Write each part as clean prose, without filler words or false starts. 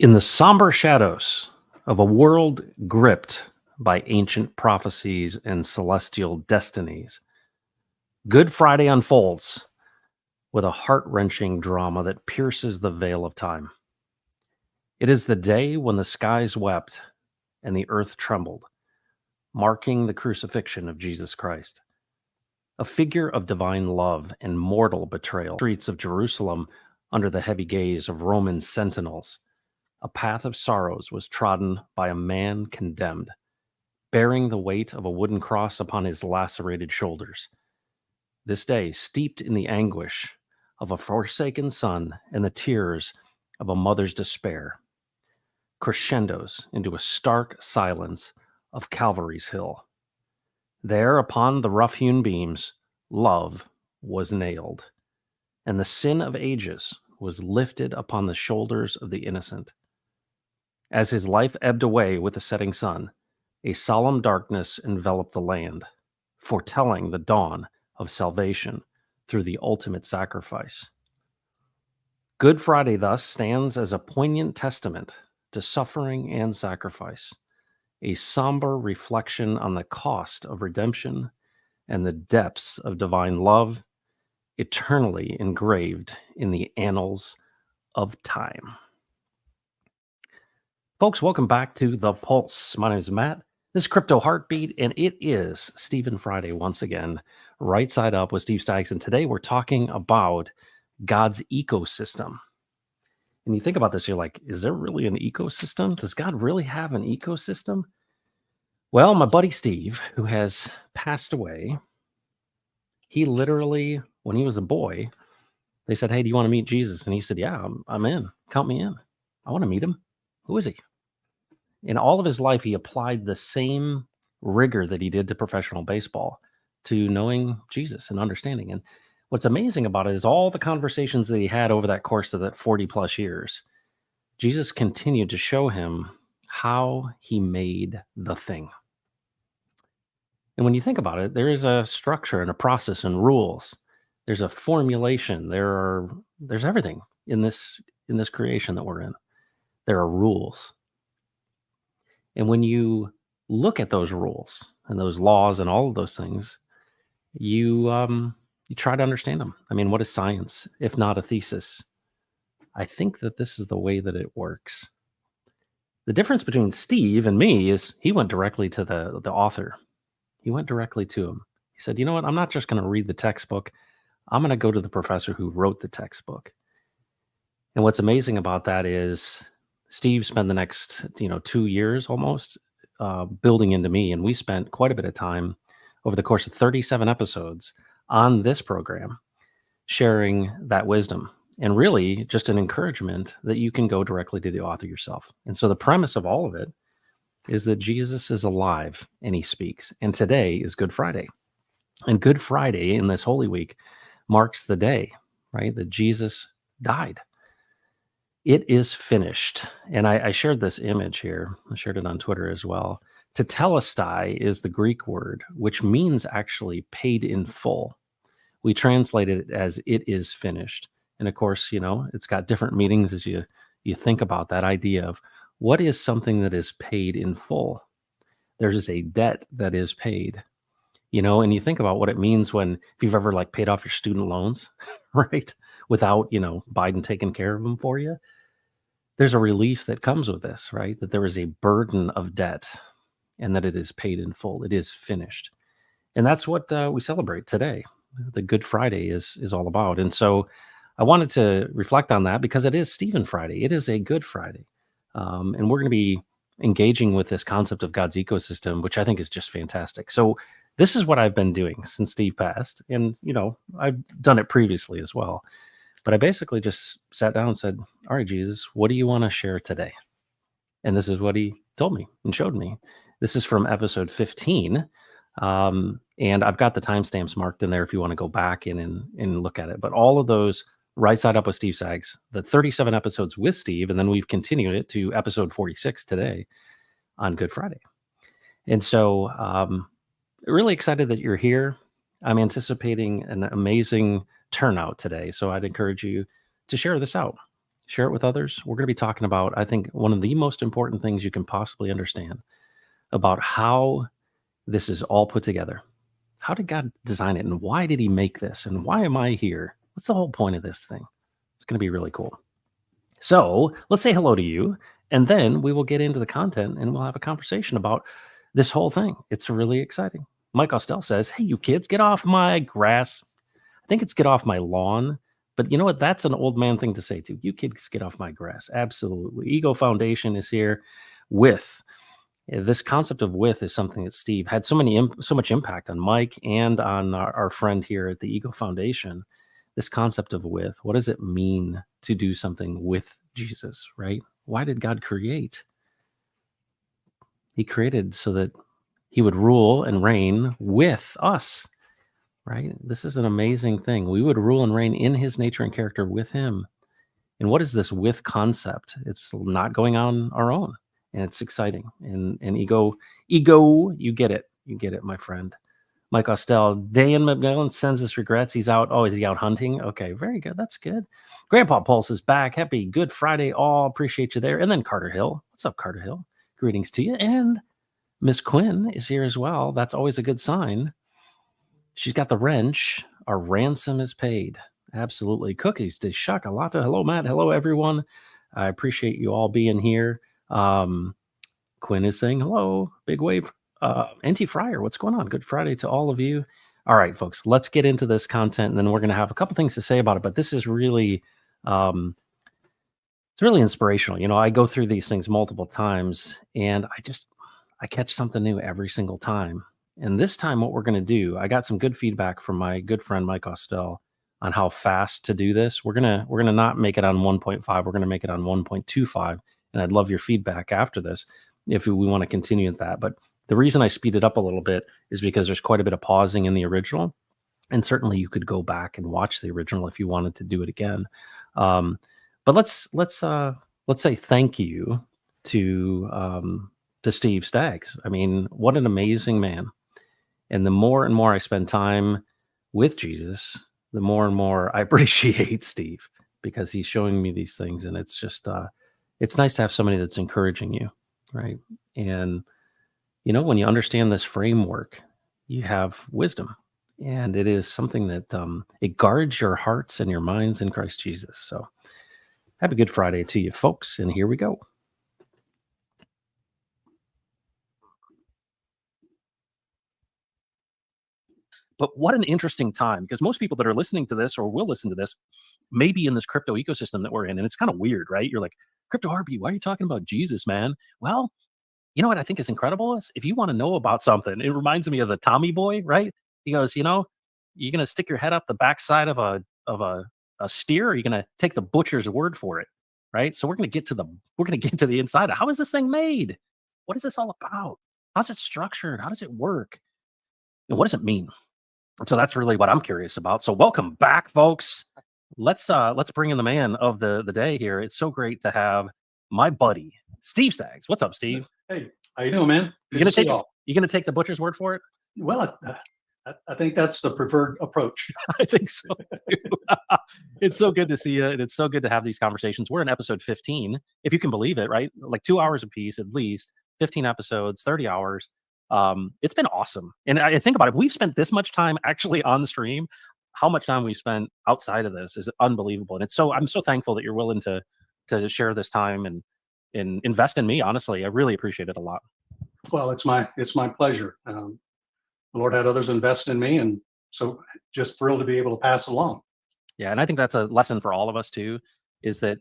In the somber shadows of a world gripped by ancient prophecies and celestial destinies, Good Friday unfolds with a heart wrenching drama that pierces the veil of time. It is the day when the skies wept and the earth trembled, marking the crucifixion of Jesus Christ, a figure of divine love and mortal betrayal. Streets of Jerusalem, under the heavy gaze of Roman sentinels, a path of sorrows was trodden by a man condemned, bearing the weight of a wooden cross upon his lacerated shoulders. This day, steeped in the anguish of a forsaken son and the tears of a mother's despair, crescendos into a stark silence of Calvary's Hill. There, upon the rough hewn beams, love was nailed, and the sin of ages was lifted upon the shoulders of the innocent. As his life ebbed away with the setting sun, a solemn darkness enveloped the land, foretelling the dawn of salvation through the ultimate sacrifice. Good Friday thus stands as a poignant testament to suffering and sacrifice, a somber reflection on the cost of redemption and the depths of divine love, eternally engraved in the annals of time. Folks, welcome back to The Pulse. My name is Matt. This is Crypto Heartbeat, and it is Stephen Friday once again, right side up with Steve Staggs. And today we're talking about God's ecosystem. And you think about this, you're like, is there really an ecosystem? Does God really have an ecosystem? Well, my buddy Steve, who has passed away, he literally, when he was a boy, they said, hey, do you want to meet Jesus? And he said, yeah, I'm in. Count me in. I want to meet him. Who is he? In all of his life, he applied the same rigor that he did to professional baseball to knowing Jesus and understanding. And what's amazing about it is all the conversations that he had over that course of that 40 plus years, Jesus continued to show him how he made the thing. And when you think about it, there is a structure and a process and rules. There's a formulation. There's everything in this creation that we're in. There are rules. And when you look at those rules and those laws and all of those things, you try to understand them. I mean, what is science if not a thesis? I think that this is the way that it works. The difference between Steve and me is he went directly to the author. He went directly to him. He said, you know what? I'm not just going to read the textbook. I'm going to go to the professor who wrote the textbook. And what's amazing about that is Steve spent the next, 2 years almost building into me. And we spent quite a bit of time over the course of 37 episodes on this program, sharing that wisdom and really just an encouragement that you can go directly to the author yourself. And so the premise of all of it is that Jesus is alive and he speaks. And today is Good Friday. And Good Friday in this Holy Week marks the day, right, that Jesus died. It is finished. And I shared this image here. I shared it on Twitter as well. Tetelestai is the Greek word, which means actually paid in full. We translate it as it is finished. And of course, it's got different meanings as you think about that idea of what is something that is paid in full. There's a debt that is paid, and you think about what it means if you've ever paid off your student loans, right? Without, Biden taking care of them for you. There's a relief that comes with this, right? That there is a burden of debt and that it is paid in full. It is finished. And that's what we celebrate today. The Good Friday is all about. And so I wanted to reflect on that because it is Stephen Friday. It is a Good Friday. And we're going to be engaging with this concept of God's ecosystem, which I think is just fantastic. So this is what I've been doing since Steve passed. And, I've done it previously as well. But I basically just sat down and said, all right, Jesus, what do you want to share today? And this is what he told me and showed me. This is from episode 15. And I've got the timestamps marked in there if you want to go back in and look at it. But all of those right side up with Steve Staggs, the 37 episodes with Steve, and then we've continued it to episode 46 today on Good Friday. And so really excited that you're here. I'm anticipating an amazing turnout today. So I'd encourage you to share this out. share it with others. We're going to be talking about, I think, one of the most important things you can possibly understand about how this is all put together. How did God design it? And why did he make this? And why am I here? What's the whole point of this thing? It's going to be really cool. So let's say hello to you, and then we will get into the content and we'll have a conversation about this whole thing. It's really exciting. Mike Ostell says, "Hey, you kids, get off my grass." I think it's get off my lawn. But you know what? That's an old man thing to say too. You kids get off my grass. Absolutely. Ego Foundation is here with this concept of with is something that Steve had so much impact on Mike and on our friend here at the Ego Foundation. This concept of with, what does it mean to do something with Jesus, right? Why did God create? He created so that he would rule and reign with us, right? This is an amazing thing. We would rule and reign in his nature and character with him. And what is this with concept? It's not going on our own, and it's exciting. And ego, you get it. You get it, my friend. Mike Ostell, Dan McMillan sends his regrets. He's out. Oh, is he out hunting? Okay, very good. That's good. Grandpa Pulse is back. Happy Good Friday, all. Appreciate you there. And then Carter Hill. What's up, Carter Hill? Greetings to you. And Miss Quinn is here as well. That's always a good sign. She's got the wrench. Our ransom is paid. Absolutely. Cookies de chocolate. Hello, Matt. Hello, everyone. I appreciate you all being here. Quinn is saying hello. Big wave. NT Fryer, what's going on? Good Friday to all of you. All right, folks, let's get into this content, and then we're going to have a couple things to say about it. But this is really, it's really inspirational. You know, I go through these things multiple times, and I catch something new every single time. And this time, what we're going to do, I got some good feedback from my good friend Mike Ostell on how fast to do this. We're gonna not make it on 1.5. We're gonna make it on 1.25. And I'd love your feedback after this if we want to continue with that. But the reason I speed it up a little bit is because there's quite a bit of pausing in the original, and certainly you could go back and watch the original if you wanted to do it again. But let's say thank you to Steve Staggs. I mean, what an amazing man! And the more and more I spend time with Jesus, the more and more I appreciate Steve, because he's showing me these things, and it's just it's nice to have somebody that's encouraging you, right? And you know, when you understand this framework, you have wisdom, and it is something that it guards your hearts and your minds in Christ Jesus. So have a good Friday to you, folks, and here we go. But what an interesting time, because most people that are listening to this or will listen to this may be in this crypto ecosystem that we're in. And it's kind of weird, right? You're like, Crypto Heartbeat, why are you talking about Jesus, man? Well, you know what I think is incredible is if you want to know about something, it reminds me of the Tommy Boy, right? He goes, you know, you're gonna stick your head up the backside of a steer, or you're gonna take the butcher's word for it, right? So we're gonna get to the inside of how is this thing made? What is this all about? How's it structured? How does it work? And what does it mean? So that's really what I'm curious about. So welcome back, folks. Let's bring in the man of the day here. It's so great to have my buddy Steve Staggs. What's up, Steve? Hey, how you doing, man? You gonna take you gonna take the butcher's word for it? Well, I think that's the preferred approach. I think so too. It's so good to see you, and it's so good to have these conversations. We're in episode 15, if you can believe it, right? Like 2 hours a piece at least, 15 episodes, 30 hours. It's been awesome. And I think about it, if we've spent this much time actually on the stream, how much time we spent outside of this is unbelievable. And I'm so thankful that you're willing to share this time and invest in me. Honestly, I really appreciate it a lot. Well, it's my pleasure. The Lord had others invest in me, and so just thrilled to be able to pass along. Yeah, and I think that's a lesson for all of us too, is that,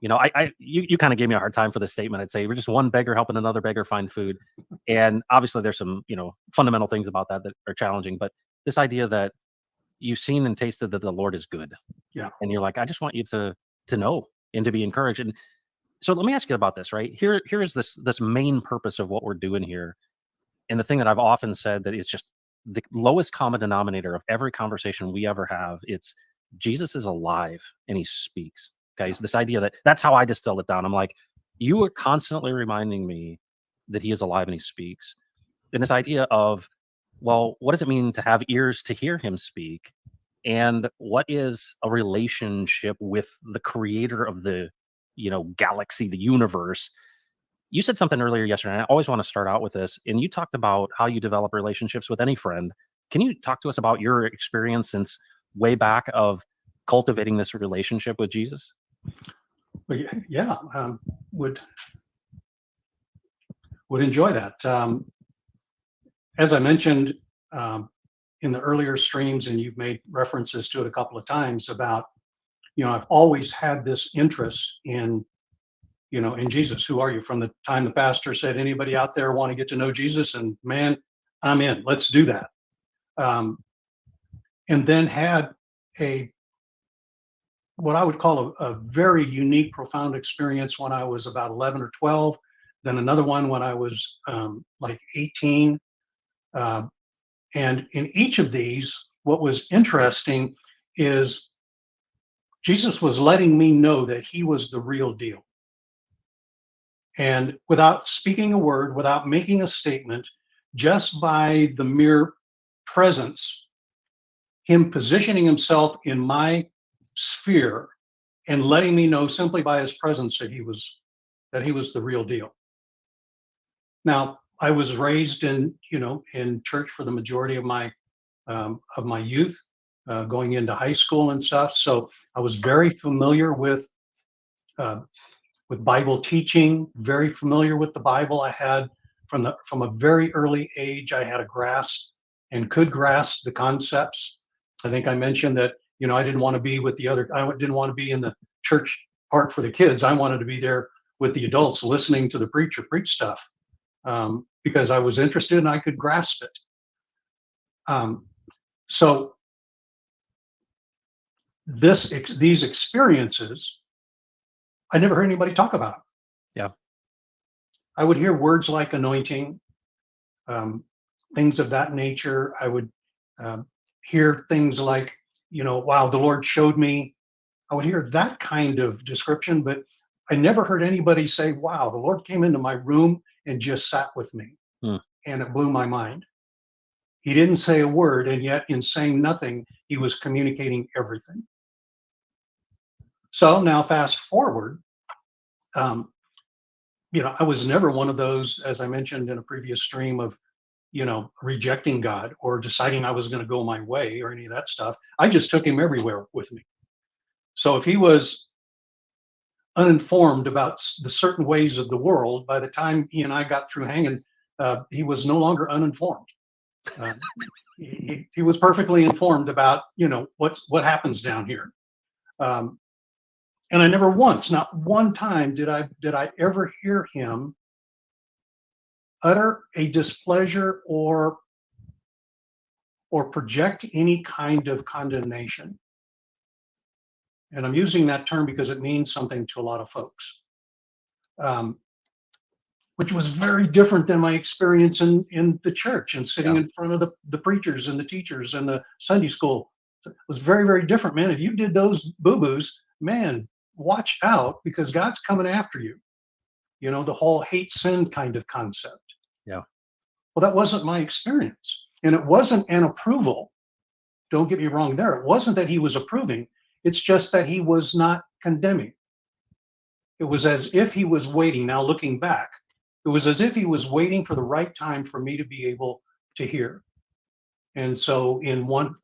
you know, you kind of gave me a hard time for this statement. I'd say we're just one beggar helping another beggar find food. And obviously there's some, you know, fundamental things about that are challenging, but this idea that you've seen and tasted that the Lord is good. Yeah. And you're like, I just want you to know and to be encouraged. And so let me ask you about this, right? Here is this main purpose of what we're doing here. And the thing that I've often said that is just the lowest common denominator of every conversation we ever have, it's Jesus is alive and he speaks. Okay. So this idea that's how I distill it down. I'm like, you are constantly reminding me that he is alive and he speaks. And this idea of, well, what does it mean to have ears to hear him speak? And what is a relationship with the creator of the galaxy, the universe. You said something earlier yesterday, and I always want to start out with this. And you talked about how you develop relationships with any friend. Can you talk to us about your experience since way back of cultivating this relationship with Jesus? Well, yeah, would enjoy that. As I mentioned in the earlier streams, and you've made references to it a couple of times about, I've always had this interest in Jesus. Who are you? From the time the pastor said, anybody out there want to get to know Jesus? And man, I'm in. Let's do that. And then had what I would call a very unique, profound experience when I was about 11 or 12. Then another one when I was like 18. And in each of these, what was interesting is Jesus was letting me know that he was the real deal. And without speaking a word, without making a statement, just by the mere presence, him positioning himself in my sphere and letting me know simply by his presence that he was the real deal. Now, I was raised in church for the majority of my youth, going into high school and stuff. So I was very familiar with Bible teaching, very familiar with the Bible. I had from a very early age, I had a grasp and could grasp the concepts. I think I mentioned that I didn't want to be with I didn't want to be in the church part for the kids. I wanted to be there with the adults, listening to the preacher preach stuff, because I was interested and I could grasp it. So these experiences, I never heard anybody talk about. Yeah. I would hear words like anointing, things of that nature. I would hear things like, wow, the Lord showed me. I would hear that kind of description, but I never heard anybody say, wow, the Lord came into my room and just sat with me. And it blew my mind. He didn't say a word, and yet in saying nothing, he was communicating everything. So now fast forward, I was never one of those, as I mentioned in a previous stream, of, rejecting God or deciding I was going to go my way or any of that stuff. I just took him everywhere with me. So if he was uninformed about the certain ways of the world, by the time he and I got through hanging, he was no longer uninformed. He was perfectly informed about, what happens down here. And I never once, not one time, did I ever hear him utter a displeasure or project any kind of condemnation. And I'm using that term because it means something to a lot of folks, which was very different than my experience in the church and sitting in front of the preachers and the teachers and the Sunday school. It was very, very different, man. If you did those boo-boos, man, watch out, because God's coming after you. The whole hate sin kind of concept. Yeah. Well, that wasn't my experience. And it wasn't an approval. Don't get me wrong there. It wasn't that he was approving. It's just that he was not condemning. It was as if he was waiting. Now, looking back, it was as if he was waiting for the right time for me to be able to hear. And so in one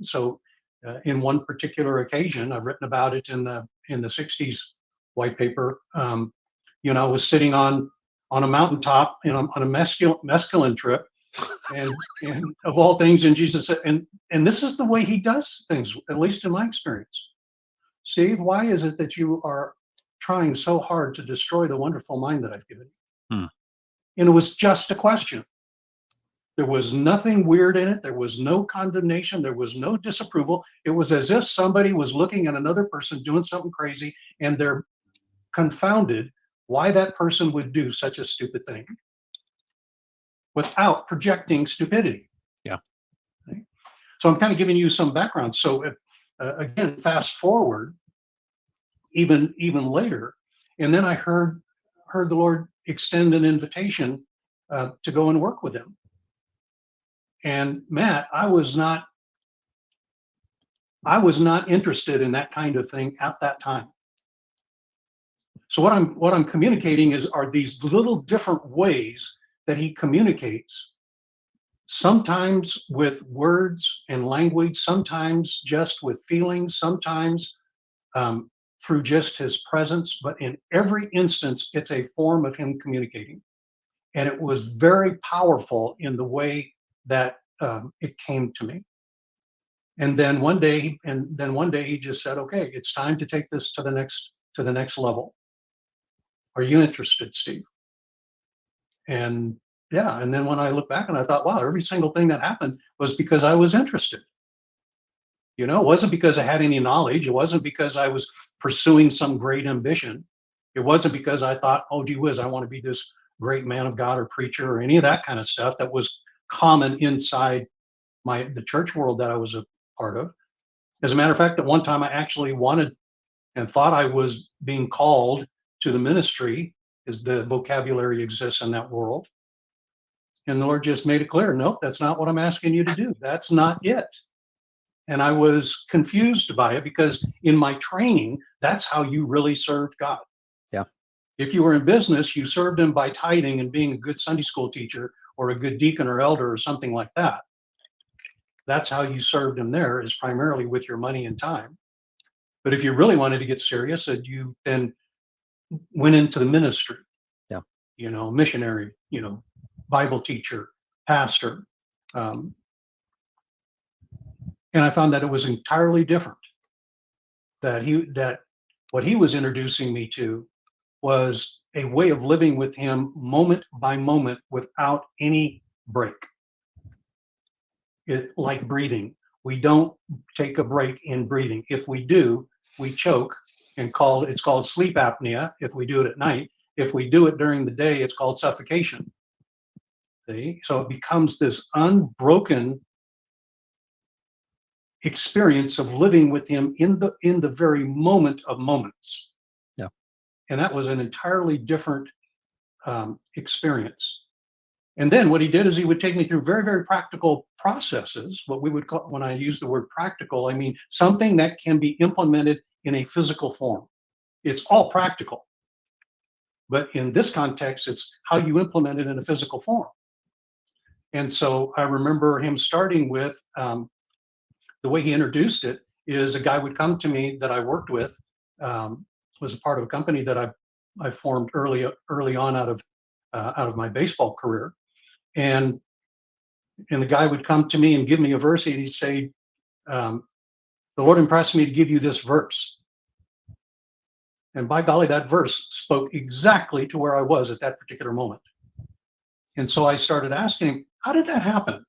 particular occasion, I've written about it in the 60s white paper. I was sitting on a mountaintop on a mescaline trip, and of all things, and Jesus said, and this is the way he does things, at least in my experience. Steve, why is it that you are trying so hard to destroy the wonderful mind that I've given you? And it was just a question. There was nothing weird in it. There was no condemnation. There was no disapproval. It was as if somebody was looking at another person doing something crazy, and they're confounded why that person would do such a stupid thing without projecting stupidity. Yeah. Okay? So I'm kind of giving you some background. So again, fast forward even later, and then I heard the Lord extend an invitation to go and work with him. And Matt, I was not interested in that kind of thing at that time. So what I'm communicating are these little different ways that he communicates, sometimes with words and language, sometimes just with feelings, sometimes um, through just his presence. But in every instance, it's a form of him communicating. And it was very powerful in the way that it came to me. And then one day he just said, "Okay, it's time to take this to the next level. Are you interested, Steve?" And yeah, and then when I look back and I thought, wow, every single thing that happened was because I was interested. You know, it wasn't because I had any knowledge. It wasn't because I was pursuing some great ambition. It wasn't because I thought, oh, gee whiz, I want to be this great man of God or preacher or any of that kind of stuff that was common inside the church world that I was a part of. As a matter of fact, at one time I actually wanted and thought I was being called to the ministry, as the vocabulary exists in that world. And the Lord just made it clear, nope, that's not what I'm asking you to do. That's not it. And I was confused by it because in my training, that's how you really served God. Yeah. If you were in business, you served him by tithing and being a good Sunday school teacher or a good deacon or elder or something like that. That's how you served him there, is primarily with your money and time. But if you really wanted to get serious, you then went into the ministry. Yeah. You know, missionary, you know, Bible teacher, pastor. And I found that it was entirely different. That what he was introducing me to was a way of living with him moment by moment without any break. Like breathing. We don't take a break in breathing. If we do, we choke and it's called sleep apnea if we do it at night. If we do it during the day, it's called suffocation. See? So it becomes this unbroken experience of living with him in the very moment of moments. Yeah. And that was an entirely different experience. And then what he did is he would take me through very, very practical processes. What we would call, when I use the word practical, I mean something that can be implemented in a physical form. It's all practical. But in this context, it's how you implement it in a physical form. And so I remember him starting with the way he introduced it is a guy would come to me that I worked with, was a part of a company that I formed early on out of my baseball career. And the guy would come to me and give me a verse, and he'd say, the Lord impressed me to give you this verse. And by golly, that verse spoke exactly to where I was at that particular moment. And so I started asking him, how did that happen?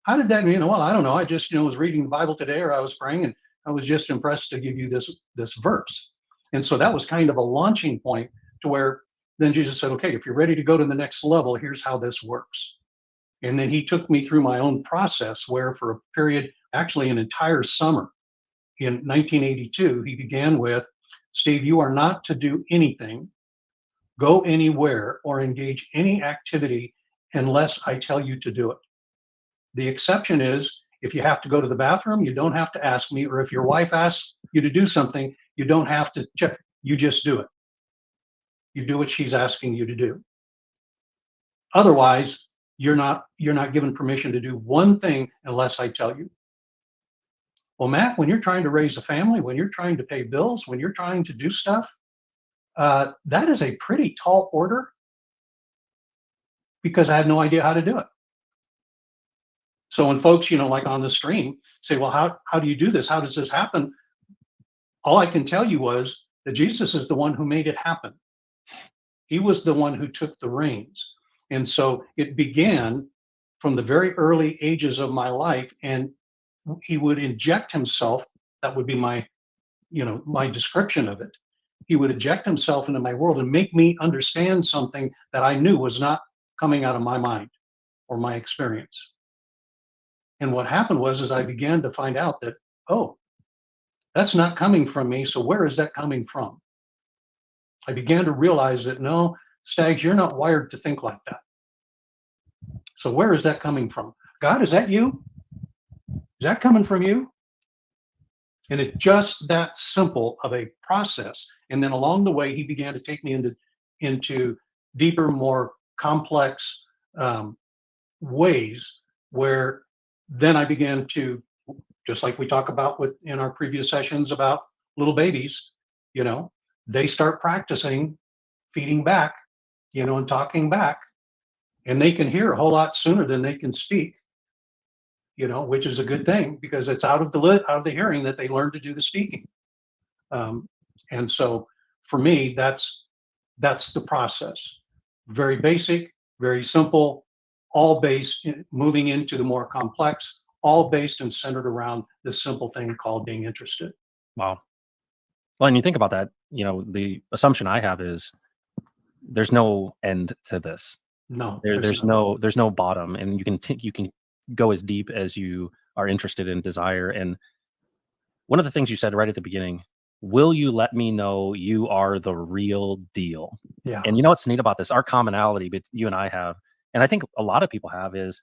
How did that, well, I don't know. I just, was reading the Bible today, or I was praying, and I was just impressed to give you this verse. And so that was kind of a launching point to where then Jesus said, okay, if you're ready to go to the next level, here's how this works. And then he took me through my own process where for a period, actually an entire summer in 1982, he began with, Steve, you are not to do anything, go anywhere, or engage any activity unless I tell you to do it. The exception is if you have to go to the bathroom, you don't have to ask me, or if your wife asks you to do something, you don't have to check. You just do it. You do what she's asking you to do. Otherwise, you're not given permission to do one thing unless I tell you. Well, Matt, when you're trying to raise a family, when you're trying to pay bills, when you're trying to do stuff, that is a pretty tall order because I had no idea how to do it. So when folks, like on the stream say, well, how do you do this? How does this happen? All I can tell you was that Jesus is the one who made it happen. He was the one who took the reins. And so it began from the very early ages of my life, and he would inject himself. That would be my description of it. He would inject himself into my world and make me understand something that I knew was not coming out of my mind or my experience. And what happened was I began to find out that, oh, that's not coming from me. So where is that coming from? I began to realize that, no, Stags, you're not wired to think like that. So where is that coming from? God, is that you? Is that coming from you? And it's just that simple of a process. And then along the way, he began to take me into deeper, more complex ways where then I began to, just like we talk about in our previous sessions about little babies, they start practicing feeding back, and talking back, and they can hear a whole lot sooner than they can speak, which is a good thing because it's out of the hearing that they learn to do the speaking. And so for me, that's the process. Very basic, very simple, all based moving into the more complex, all based and centered around this simple thing called being interested. Wow. Well, and you think about that, the assumption I have is there's no end to this. No, There's no bottom, and you can go as deep as you are interested in desire. And one of the things you said right at the beginning, will you let me know you are the real deal? Yeah. And you know what's neat about this? Our commonality, but you and I have, and I think a lot of people have, is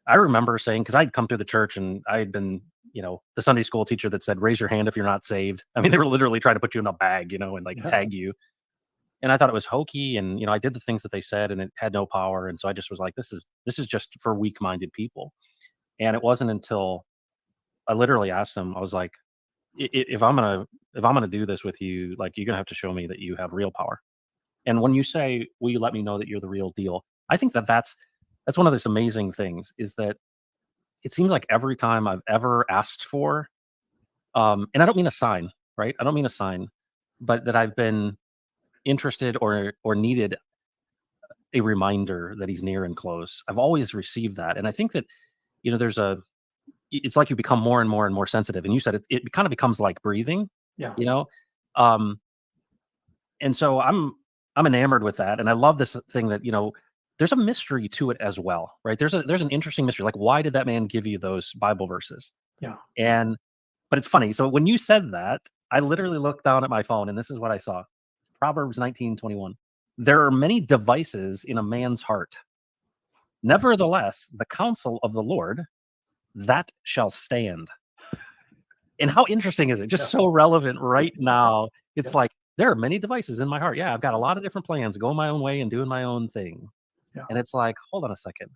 I remember saying, because I'd come through the church and I had been, the Sunday school teacher that said, raise your hand if you're not saved. I mean, they were literally trying to put you in a bag, and like tag you. And I thought it was hokey, and I did the things that they said, and it had no power. And so I just was like, this is just for weak-minded people. And it wasn't until I literally asked them, I was like, if I'm gonna do this with you, like, you're gonna have to show me that you have real power. And when you say, will you let me know that you're the real deal? I think that's one of those amazing things, is that it seems like every time I've ever asked for, and I don't mean a sign, right? I don't mean a sign, but that I've been interested or needed a reminder that he's near and close, I've always received that. And I think that, it's like you become more and more and more sensitive. And you said it kind of becomes like breathing, Yeah. And so I'm enamored with that. And I love this thing that, there's a mystery to it as well, right? There's an interesting mystery. Like, why did that man give you those Bible verses? Yeah. But it's funny. So when you said that, I literally looked down at my phone and this is what I saw. Proverbs 19:21. There are many devices in a man's heart. Nevertheless, the counsel of the Lord, that shall stand. And how interesting is it? Just so relevant right now. It's like, there are many devices in my heart. Yeah, I've got a lot of different plans, going my own way and doing my own thing. Yeah. And it's like, hold on a second.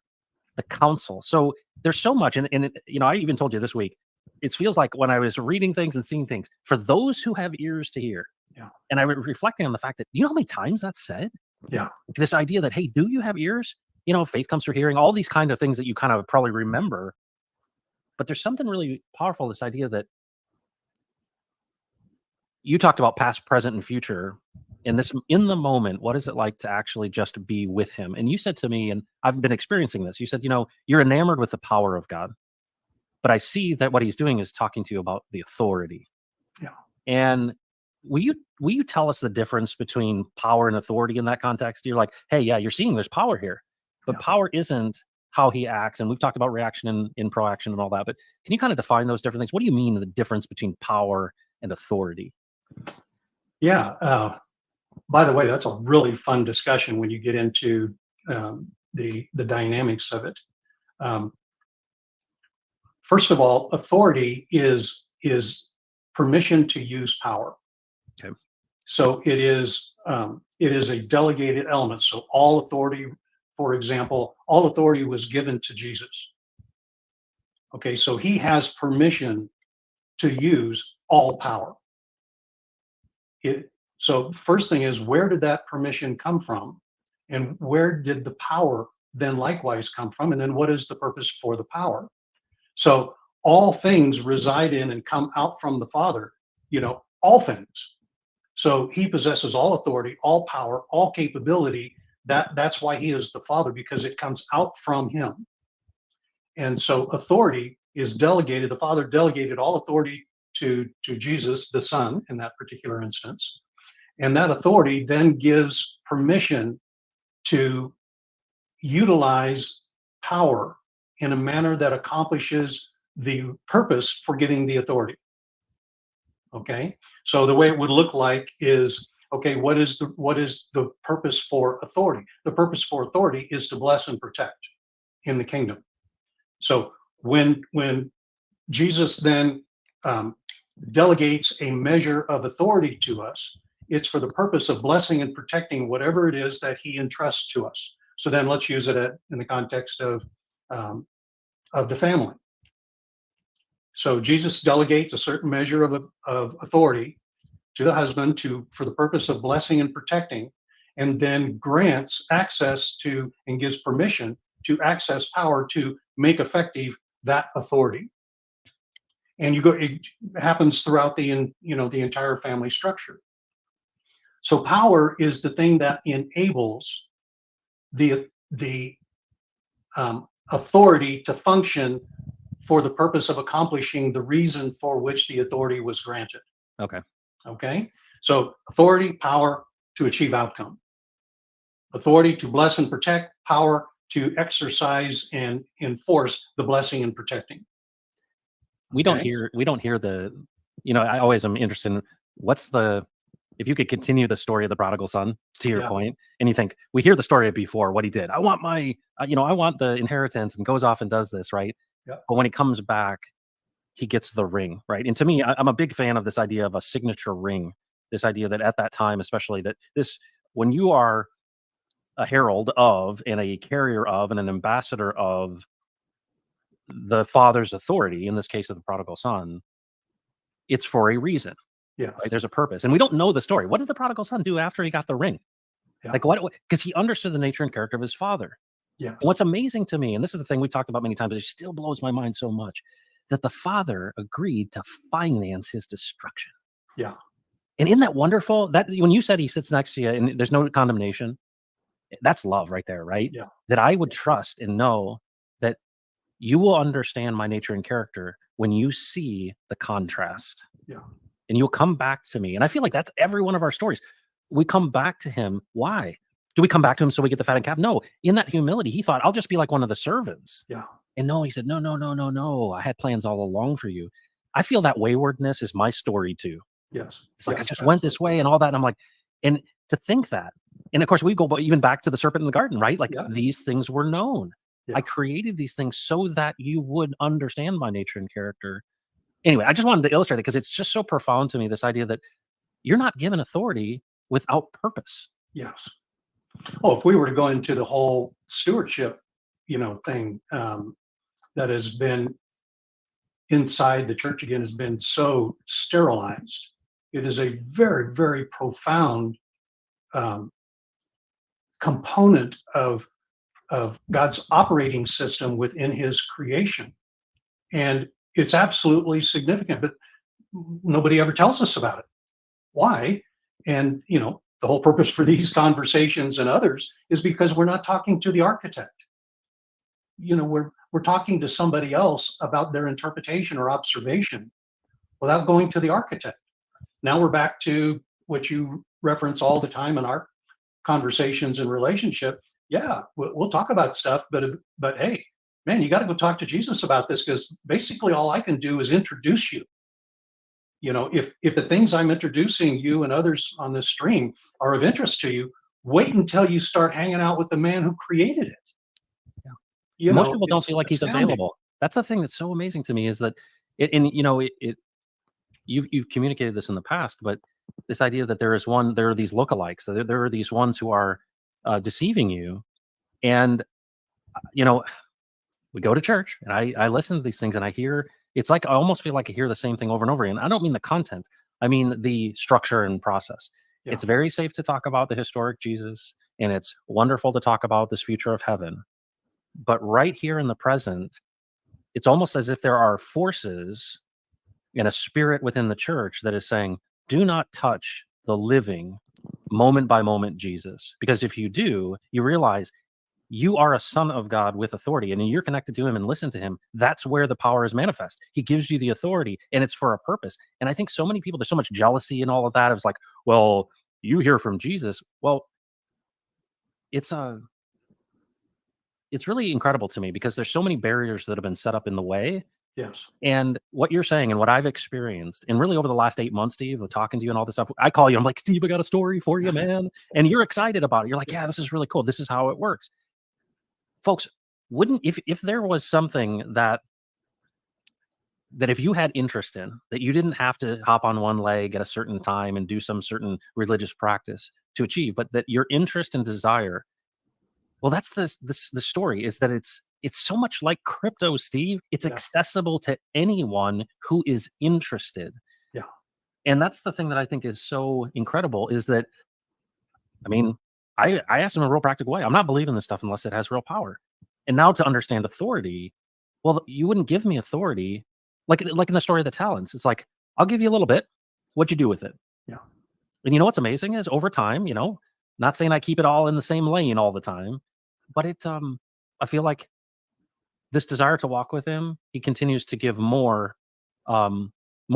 The counsel. So there's so much. And I even told you this week, it feels like when I was reading things and seeing things, for those who have ears to hear. Yeah. And I was reflecting on the fact that, how many times that's said? Yeah. This idea that, hey, do you have ears? Faith comes through hearing, all these kind of things that you kind of probably remember. But there's something really powerful, this idea that you talked about past, present, and future. In the moment, what is it like to actually just be with him? And you said to me, and I've been experiencing this, you said, you're enamored with the power of God. But I see that what he's doing is talking to you about the authority. Yeah. And will you tell us the difference between power and authority in that context? You're like, hey, yeah, you're seeing there's power here, but power isn't how he acts. And we've talked about reaction in proaction and all that, but can you kind of define those different things? What do you mean the difference between power and authority? Yeah. By the way, that's a really fun discussion when you get into the dynamics of it. First of all, authority is permission to use power. Okay. So it is a delegated element. So all authority, for example, all authority was given to Jesus. Okay, so he has permission to use all power. So first thing is, where did that permission come from? And where did the power then likewise come from? And then what is the purpose for the power? So all things reside in and come out from the Father, all things. So he possesses all authority, all power, all capability. That's why he is the Father, because it comes out from him. And so authority is delegated. The Father delegated all authority to Jesus, the Son, in that particular instance. And that authority then gives permission to utilize power in a manner that accomplishes the purpose for giving the authority. Okay, so the way it would look like is, okay, what is the purpose for authority? The purpose for authority is to bless and protect in the kingdom. So when Jesus then delegates a measure of authority to us, it's for the purpose of blessing and protecting whatever it is that he entrusts to us. So then let's use it in the context of the family. So Jesus delegates a certain measure of authority to the husband for the purpose of blessing and protecting, and then grants access to and gives permission to access power to make effective that authority. And it happens throughout the entire family structure. So power is the thing that enables the authority to function for the purpose of accomplishing the reason for which the authority was granted. Okay. Okay. So authority, power to achieve outcome. Authority to bless and protect, power to exercise and enforce the blessing and protecting. We don't hear the, I always am interested in if you could continue the story of the prodigal son, to your point, and you think, we hear the story of before, what he did. I want I want the inheritance, and goes off and does this, right? Yep. But when he comes back, he gets the ring, right? And to me, I'm a big fan of this idea of a signature ring. This idea that at that time, especially when you are a herald of and a carrier of and an ambassador of the father's authority, in this case of the prodigal son, it's for a reason. Yeah. Right? There's a purpose. And we don't know the story. What did the prodigal son do after he got the ring? Yeah. Like what? Because he understood the nature and character of his father. Yeah. And what's amazing to me, and this is the thing we've talked about many times, it still blows my mind so much, that the father agreed to finance his destruction. Yeah. And isn't that wonderful? That when you said he sits next to you and there's no condemnation, that's love right there, right? Yeah. That I would trust and know that you will understand my nature and character when you see the contrast. Yeah. And you'll come back to me. And I feel like that's every one of our stories. We come back to him. Why? Do we come back to him so we get the fatted calf? No. In that humility, he thought, I'll just be like one of the servants. Yeah. And no, he said, no. I had plans all along for you. I feel that waywardness is my story too. Yes. It's like, I just went this way and all that. And I'm like, and to think that, and of course we go even back to the serpent in the garden, right? Like these things were known. I created these things so that you would understand my nature and character. Anyway, I just wanted to illustrate it because it's just so profound to me, this idea that you're not given authority without purpose. Yes. Oh, if we were to go into the whole stewardship, thing that has been inside the church again, has been so sterilized. It is a very, very profound component of God's operating system within his creation. And it's absolutely significant, but nobody ever tells us about it. Why? And, the whole purpose for these conversations and others is because we're not talking to the architect. We're talking to somebody else about their interpretation or observation without going to the architect. Now we're back to what you reference all the time in our conversations and relationship. Yeah, we'll talk about stuff, but hey, man, you got to go talk to Jesus about this, because basically all I can do is introduce you. If the things I'm introducing you and others on this stream are of interest to you, wait until you start hanging out with the man who created it. Yeah. Most people don't feel like he's available. That's the thing that's so amazing to me, is that you've communicated this in the past, but this idea that there are these lookalikes, there are these ones who are deceiving you. And we go to church and I listen to these things and I hear, it's like I almost feel like I hear the same thing over and over again. I don't mean the content, I mean the structure and process. Yeah. It's very safe to talk about the historic Jesus, and it's wonderful to talk about this future of heaven. But right here in the present, it's almost as if there are forces and a spirit within the church that is saying, do not touch the living moment by moment Jesus. Because if you do, you realize you are a son of God with authority, and you're connected to him and listen to him. That's where the power is manifest. He gives you the authority, and it's for a purpose. And I think so many people, there's so much jealousy and all of that. It's like, well, you hear from Jesus. Well, it's really incredible to me, because there's so many barriers that have been set up in the way. Yes. And what you're saying and what I've experienced, and really over the last 8 months, Steve, of talking to you and all this stuff, I call you, I'm like, Steve, I got a story for you, man. And you're excited about it. You're like, yeah, this is really cool. This is how it works. Folks, if there was something that that if you had interest in, that you didn't have to hop on one leg at a certain time and do some certain religious practice to achieve, but that your interest and desire, well, that's the story, is that it's so much like crypto, Steve. It's Yeah. accessible to anyone who is interested. Yeah. And that's the thing that I think is so incredible, is that, I mean, I asked him in a real practical way. I'm not believing this stuff unless it has real power. And now to understand authority, well, you wouldn't give me authority like in the story of the talents. It's like, I'll give you a little bit. What'd you do with it? Yeah. And you know what's amazing is over time, not saying I keep it all in the same lane all the time, but I feel like this desire to walk with him, he continues to give more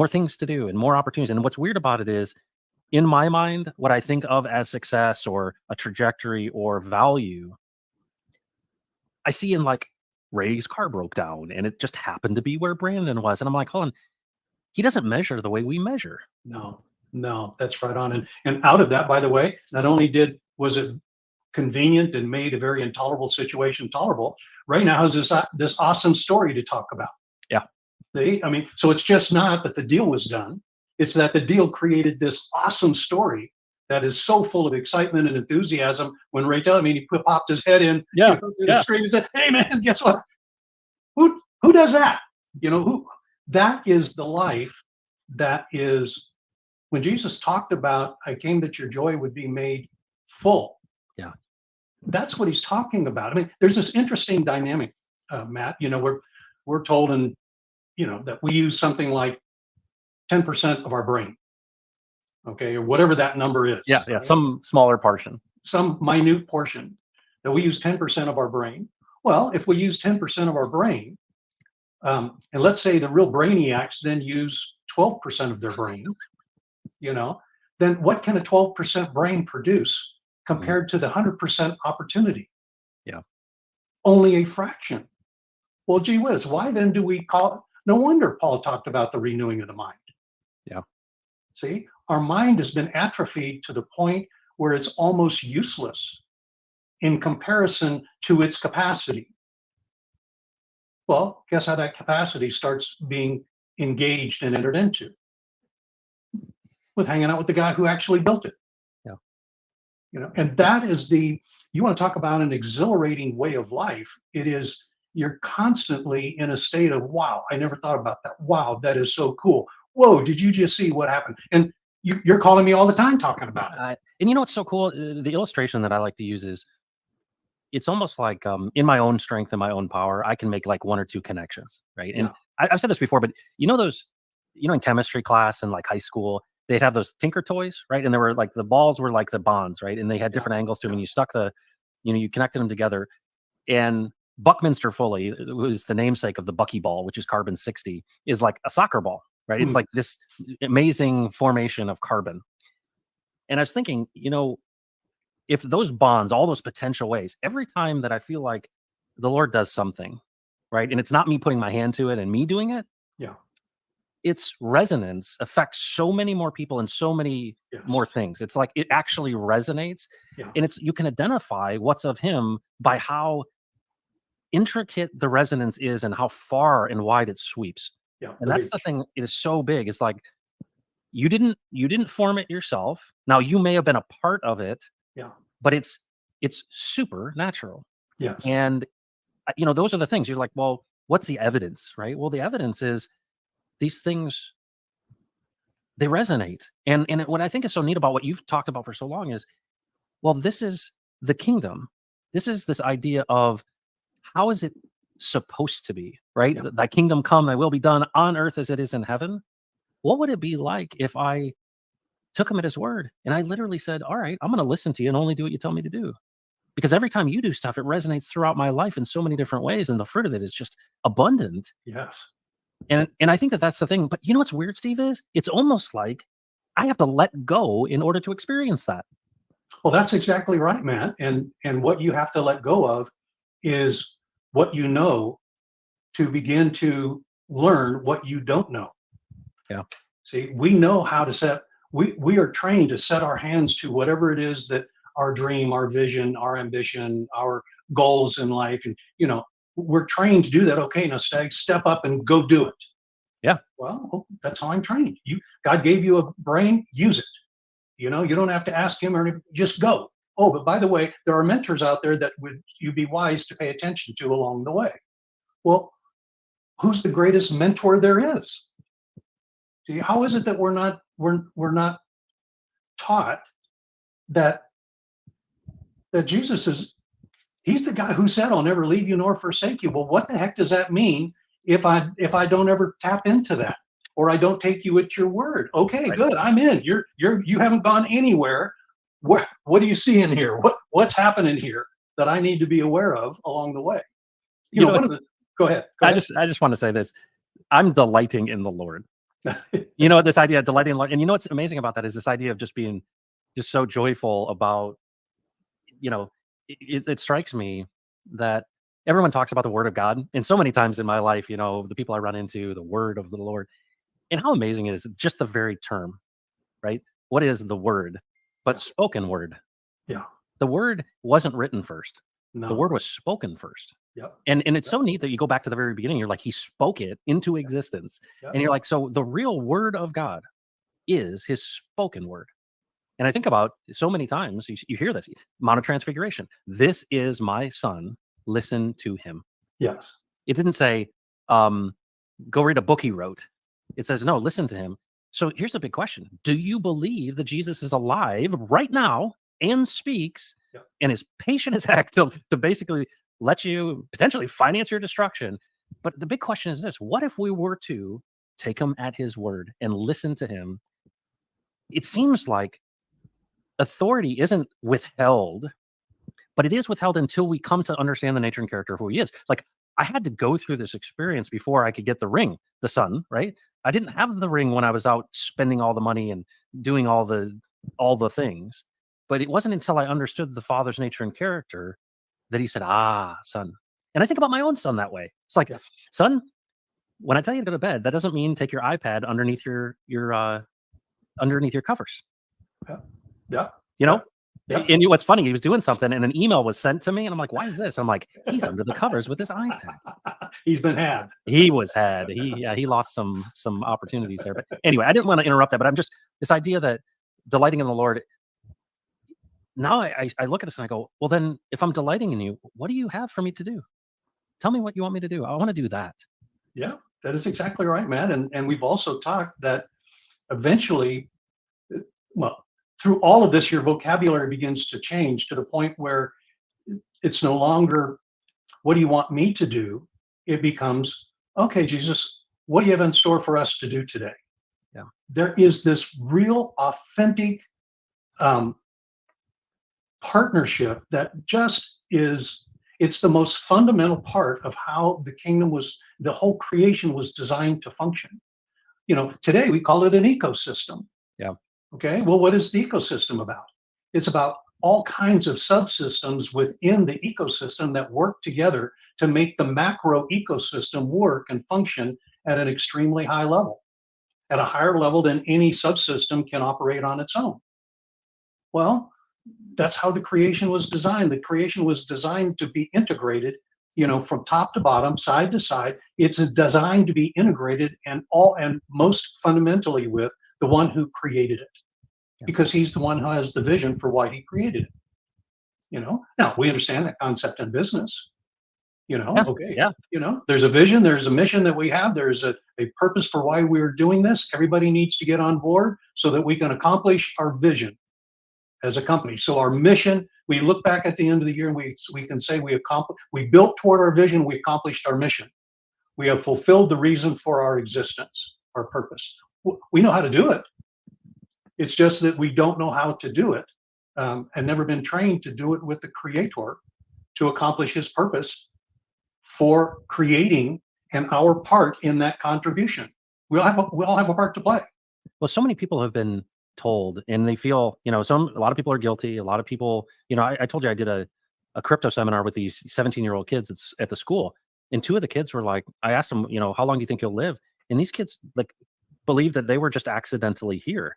things to do and more opportunities. And what's weird about it is, in my mind, what I think of as success or a trajectory or value, I see in like Ray's car broke down and it just happened to be where Brandon was. And I'm like, hold on, he doesn't measure the way we measure. No, that's right on. And out of that, by the way, not only was it convenient and made a very intolerable situation tolerable, Ray now has this awesome story to talk about. Yeah. So it's just not that the deal was done. It's that the deal created this awesome story that is so full of excitement and enthusiasm. When Ray told me, he popped his head in, Yeah, through the screen and said, "Hey man, guess what? Who does that? Who? That is the life that is." When Jesus talked about, "I came that your joy would be made full." Yeah. That's what he's talking about. I mean, there's this interesting dynamic, Matt. We're told that we use something like 10% of our brain, okay, or whatever that number is. Yeah. Right? Some smaller portion. Some minute portion, that we use 10% of our brain. Well, if we use 10% of our brain, and let's say the real brainiacs then use 12% of their brain, then what can a 12% brain produce compared to the 100% opportunity? Yeah. Only a fraction. Well, gee whiz, why then do we call? No wonder Paul talked about the renewing of the mind. Yeah. See, our mind has been atrophied to the point where it's almost useless in comparison to its capacity. Well, guess how that capacity starts being engaged and entered into? With hanging out with the guy who actually built it. Yeah. And that is you want to talk about an exhilarating way of life. It is, you're constantly in a state of, wow, I never thought about that. Wow, that is so cool. Whoa, did you just see what happened? And you're calling me all the time talking about it. And you know what's so cool? The illustration that I like to use is, it's almost like, in my own strength and my own power, I can make like one or two connections, right? And I've said this before, but in chemistry class in like high school, they'd have those Tinker toys, right? And there were like, the balls were like the bonds, right? And they had different angles to them, and you stuck you connected them together. And Buckminster Fully, was the namesake of the Buckyball, which is carbon 60, is like a soccer ball, right? It's like this amazing formation of carbon. And I was thinking, if those bonds, all those potential ways, every time that I feel like the Lord does something, right, and it's not me putting my hand to it and me doing it, its resonance affects so many more people and so many more things. It's like it actually resonates, and you can identify what's of him by how intricate the resonance is and how far and wide it sweeps. And that's the thing. It is so big. It's like you didn't form it yourself. Now you may have been a part of it, but it's supernatural. And those are the things you're like, well, what's the evidence, right? Well, the evidence is these things, they resonate. And what I think is so neat about what you've talked about for so long is, well, this is the kingdom. This is this idea of, how is it supposed to be, right? Thy kingdom come, thy will be done on earth as it is in heaven. What would it be like if I took him at his word and I literally said, all right, I'm going to listen to you and only do what you tell me to do? Because every time you do stuff, it resonates throughout my life in so many different ways, and the fruit of it is just abundant. Yes. And I think that that's the thing. But you know what's weird, Steve, is it's almost like I have to let go in order to experience that. Well, that's exactly right, man. And what you have to let go of is what you know, to begin to learn what you don't know. Yeah. See, we know how to we are trained to set our hands to whatever it is that our dream, our vision, our ambition, our goals in life. And, we're trained to do that. Okay, now step up and go do it. Yeah. Well, that's how I'm trained. God gave you a brain, use it. You don't have to ask him or anything, just go. Oh, but by the way, there are mentors out there that would you be wise to pay attention to along the way. Well, who's the greatest mentor there is? See, how is it that we're not taught that Jesus he's the guy who said, I'll never leave you nor forsake you. Well, what the heck does that mean if I don't ever tap into that, or I don't take you at your word? Okay, Right. good. I'm in. You haven't gone anywhere. What do you see in here? What's happening here that I need to be aware of along the way? You know, One of the Go ahead. I just want to say this. I'm delighting in the Lord. This idea of delighting in the Lord. And what's amazing about that is this idea of just being just so joyful about, it strikes me that everyone talks about the word of God. And so many times in my life, the people I run into, the word of the Lord, and how amazing it is just the very term, right? What is the word? But spoken word. Yeah. The word wasn't written first. No. The word was spoken first. Yep. And it's so neat that you go back to the very beginning. You're like, he spoke it into existence. Yep. And you're like, so the real word of God is his spoken word. And I think about so many times you hear this Mount of Transfiguration. This is my son. Listen to him. Yes. It didn't say, go read a book he wrote. It says, no, listen to him. So here's a big question. Do you believe that Jesus is alive right now and speaks and is patient as heck to basically let you potentially finance your destruction? But the big question is this: what if we were to take him at his word and listen to him? It seems like authority isn't withheld, but it is withheld until we come to understand the nature and character of who he is. Like, I had to go through this experience before I could get the ring, the son, right? I didn't have the ring when I was out spending all the money and doing all the things. But it wasn't until I understood the Father's nature and character that he said, son. And I think about my own son that way. It's like, son, when I tell you to go to bed, that doesn't mean take your iPad underneath your covers. Yeah. And what's funny, he was doing something and an email was sent to me and I'm like, why is this? I'm like, he's under the covers with his iPad. He's been had. He was had. He lost some opportunities there. But anyway, I didn't want to interrupt that, but I'm just this idea that delighting in the Lord. Now I look at this and I go, well, then if I'm delighting in you, what do you have for me to do? Tell me what you want me to do. I want to do that. Yeah, that is exactly right, Matt. And we've also talked that eventually, through all of this, your vocabulary begins to change to the point where it's no longer, what do you want me to do? It becomes, okay, Jesus, what do you have in store for us to do today? Yeah. There is this real authentic partnership that just it's the most fundamental part of how the whole creation was designed to function. Today we call it an ecosystem. Yeah. Okay. Well, what is the ecosystem about? It's about all kinds of subsystems within the ecosystem that work together to make the macro ecosystem work and function at an extremely high level, at a higher level than any subsystem can operate on its own. Well, that's how the creation was designed. The creation was designed to be integrated, from top to bottom, side to side. It's designed to be integrated and most fundamentally with the one who created it, because he's the one who has the vision for why he created it. Now we understand that concept in business. Okay. Yeah. There's a vision, there's a mission that we have, there's a purpose for why we're doing this. Everybody needs to get on board so that we can accomplish our vision as a company. So our mission, we look back at the end of the year and we can say we built toward our vision, we accomplished our mission. We have fulfilled the reason for our existence, our purpose. We know how to do it. It's just that we don't know how to do it, and never been trained to do it with the Creator to accomplish his purpose for creating and our part in that contribution. We all have a part to play. Well, so many people have been told and they feel, a lot of people are guilty. A lot of people, I told you I did a crypto seminar with these 17-year-old kids at the school. And two of the kids were like, I asked them, how long do you think you'll live? And these kids believe that they were just accidentally here.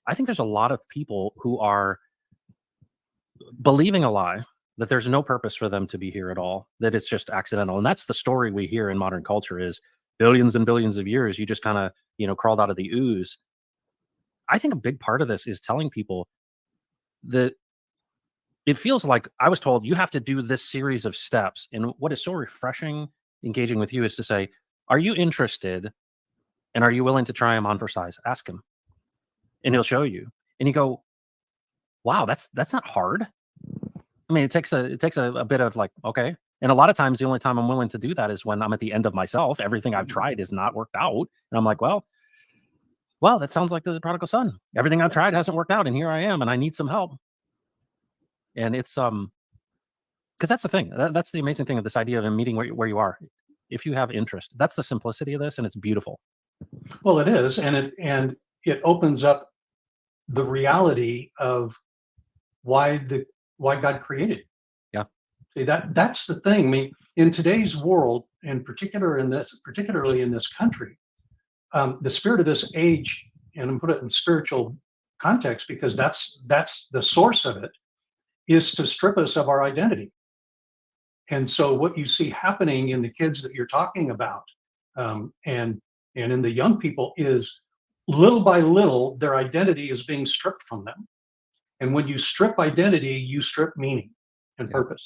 I think there's a lot of people who are believing a lie that there's no purpose for them to be here at all, that it's just accidental. And that's the story we hear in modern culture is billions and billions of years, you just kind of, crawled out of the ooze. I think a big part of this is telling people that it feels like I was told you have to do this series of steps. And what is so refreshing engaging with you is to say, are you interested? And are you willing to try him on for size? Ask him and he'll show you. And you go, wow, that's not hard. I mean, it takes a bit of like, okay. And a lot of times the only time I'm willing to do that is when I'm at the end of myself. Everything I've tried is not worked out. And I'm like, well, that sounds like the prodigal son. Everything I've tried hasn't worked out. And here I am, and I need some help. And it's because that's the thing. That's the amazing thing of this idea of a meeting where you are. If you have interest, that's the simplicity of this, and it's beautiful. Well, it is, and it opens up the reality of why God created. Yeah. See, that's the thing. I mean, in today's world, and particularly in this country, the spirit of this age, and I'm put it in spiritual context because that's the source of it, is to strip us of our identity. And so what you see happening in the kids that you're talking about, and in the young people, is little by little their identity is being stripped from them. And when you strip identity, you strip meaning and purpose.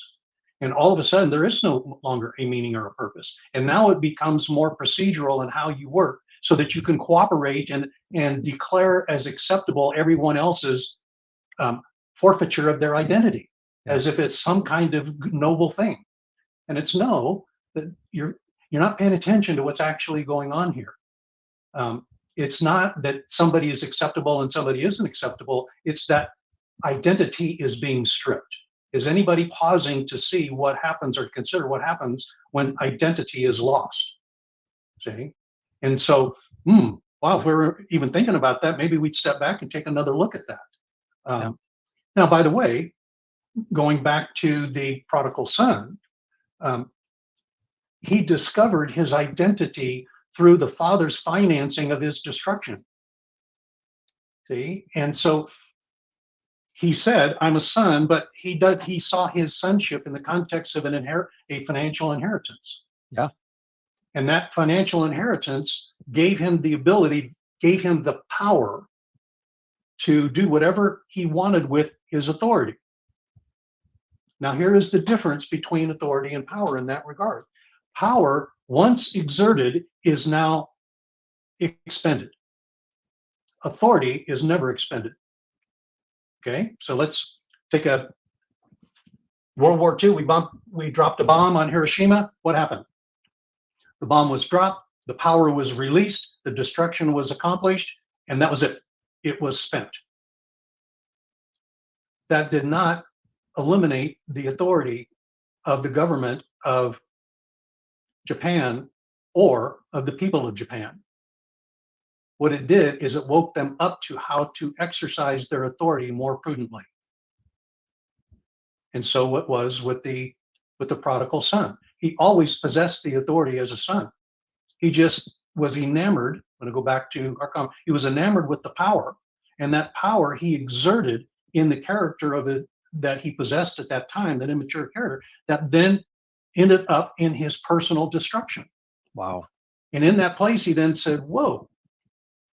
And all of a sudden, there is no longer a meaning or a purpose. And now it becomes more procedural in how you work so that you can cooperate and declare as acceptable everyone else's forfeiture of their identity, as if it's some kind of noble thing. And it's no, that you're not paying attention to what's actually going on here. It's not that somebody is acceptable and somebody isn't acceptable. It's that identity is being stripped. Is anybody pausing to see what happens or consider what happens when identity is lost? See? And so, wow, if we were even thinking about that, maybe we'd step back and take another look at that. Now, by the way, going back to the prodigal son, he discovered his identity through the father's financing of his destruction. See? And so he said, I'm a son, but he saw his sonship in the context of a financial inheritance. Yeah. And that financial inheritance gave him the ability, gave him the power to do whatever he wanted with his authority. Now, here is the difference between authority and power in that regard. Power, once exerted, is now expended. Authority is never expended. Okay, so let's take a World War II. We dropped a bomb on Hiroshima. What happened? The bomb was dropped, the power was released, the destruction was accomplished, and that was it. It was spent. That did not eliminate the authority of the government of Japan or of the people of Japan. What it did is it woke them up to how to exercise their authority more prudently. And so it was with the prodigal son. He always possessed the authority as a son. He just was enamored. I'm going to go back to our comment. He was enamored with the power, and that power he exerted in the character of it that he possessed at that time, that immature character, that then ended up in his personal destruction. Wow. And in that place, he then said, whoa,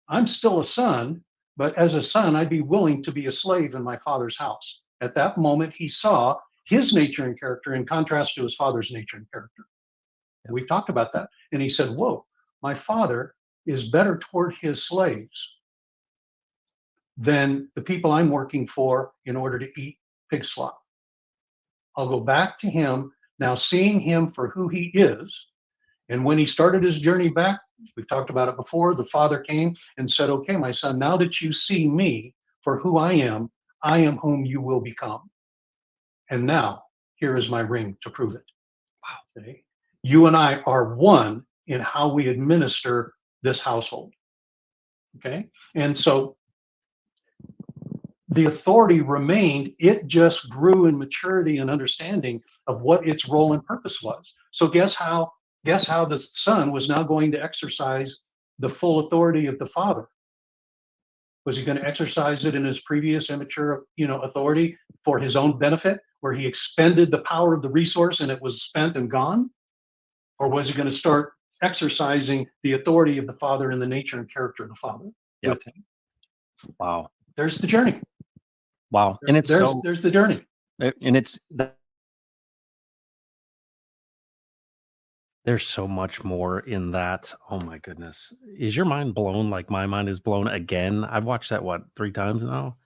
I'm still a son, but as a son, I'd be willing to be a slave in my father's house. At that moment, he saw his nature and character in contrast to his father's nature and character. And we've talked about that. And he said, whoa, my father is better toward his slaves than the people I'm working for in order to eat pig slop. I'll go back to him now, seeing him for who he is. And when he started his journey back, we've talked about it before, the father came and said, okay, my son, now that you see me for who I am whom you will become. And now here is my ring to prove it. Wow. Okay? You and I are one in how we administer this household. Okay. And so the authority remained, it just grew in maturity and understanding of what its role and purpose was. So guess how the son was now going to exercise the full authority of the father. Was he going to exercise it in his previous immature, authority for his own benefit, where he expended the power of the resource and it was spent and gone? Or was he going to start exercising the authority of the Father and the nature and character of the Father Yep. with him. Wow. There's the journey. Wow. And it's There's the journey. and it's there's so much more in that. Oh my goodness. Is your mind blown like my mind is blown again? I've watched that, what, 3 times now?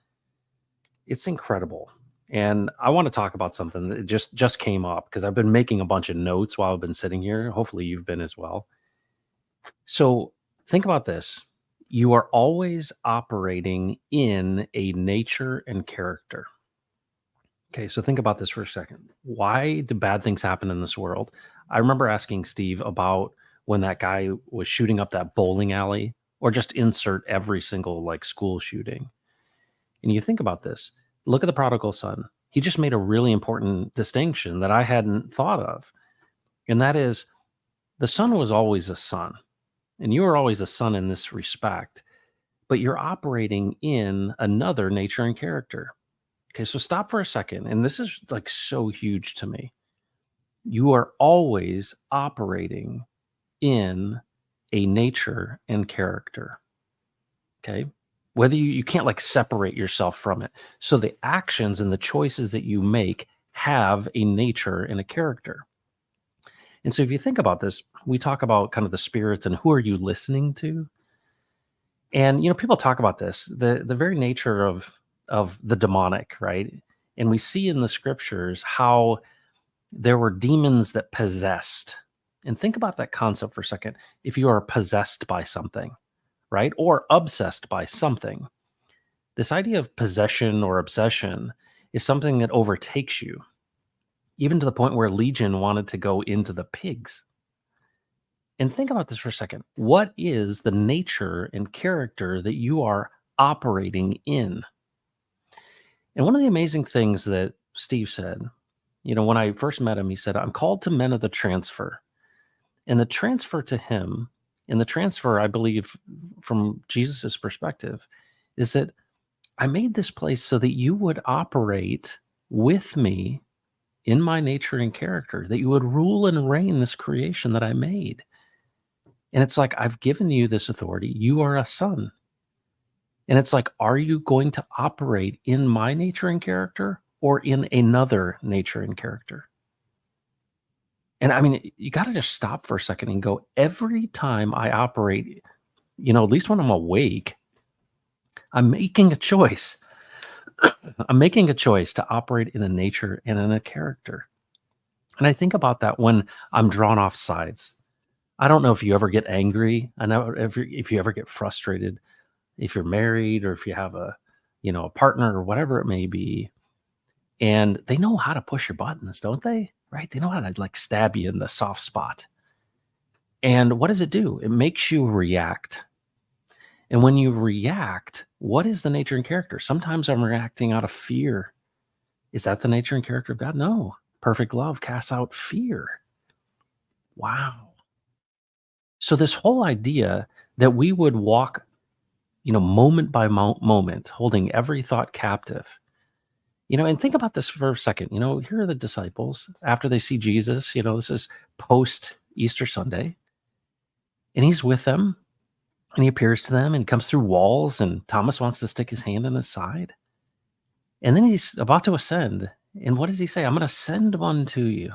It's incredible. And I want to talk about something that just came up because I've been making a bunch of notes while I've been sitting here. Hopefully you've been as well. So think about this. You are always operating in a nature and character. Okay, so think about this for a second. Why do bad things happen in this world? I remember asking Steve about when that guy was shooting up that bowling alley, or just insert every single like school shooting. And you think about this. Look at the prodigal son. He just made a really important distinction that I hadn't thought of. And that is the son was always a son. And you are always a son in this respect, but you're operating in another nature and character. Okay, so stop for a second. And this is like so huge to me. You are always operating in a nature and character. Okay. Whether you can't like separate yourself from it. So the actions and the choices that you make have a nature and a character. And so if you think about this, we talk about kind of the spirits and who are you listening to? And people talk about this, the very nature of the demonic, right? And we see in the scriptures how there were demons that possessed. And think about that concept for a second. If you are possessed by something, right? Or obsessed by something, this idea of possession or obsession is something that overtakes you, even to the point where Legion wanted to go into the pigs. And think about this for a second. What is the nature and character that you are operating in? And one of the amazing things that Steve said, when I first met him, he said, I'm called to men of the transfer. And the transfer to him, and the transfer, I believe, from Jesus's perspective, is that I made this place so that you would operate with me in my nature and character, that you would rule and reign this creation that I made. And it's like, I've given you this authority. You are a son. And it's like, are you going to operate in my nature and character or in another nature and character? And I mean, you got to just stop for a second and go, every time I operate, at least when I'm awake, I'm making a choice. I'm making a choice to operate in a nature and in a character. And I think about that when I'm drawn off sides. I don't know if you ever get angry. I know if you ever get frustrated, if you're married or if you have a partner or whatever it may be, and they know how to push your buttons, don't they? Right? They know how to like stab you in the soft spot. And what does it do? It makes you react. And when you react, what is the nature and character? Sometimes I'm reacting out of fear. Is that the nature and character of God? No. Perfect love casts out fear. Wow. So this whole idea that we would walk, moment by moment, holding every thought captive, and think about this for a second. Here are the disciples after they see Jesus. This is post Easter Sunday, and he's with them, and he appears to them, and he comes through walls, and Thomas wants to stick his hand in his side, and then he's about to ascend. And what does he say? I'm going to send one to you,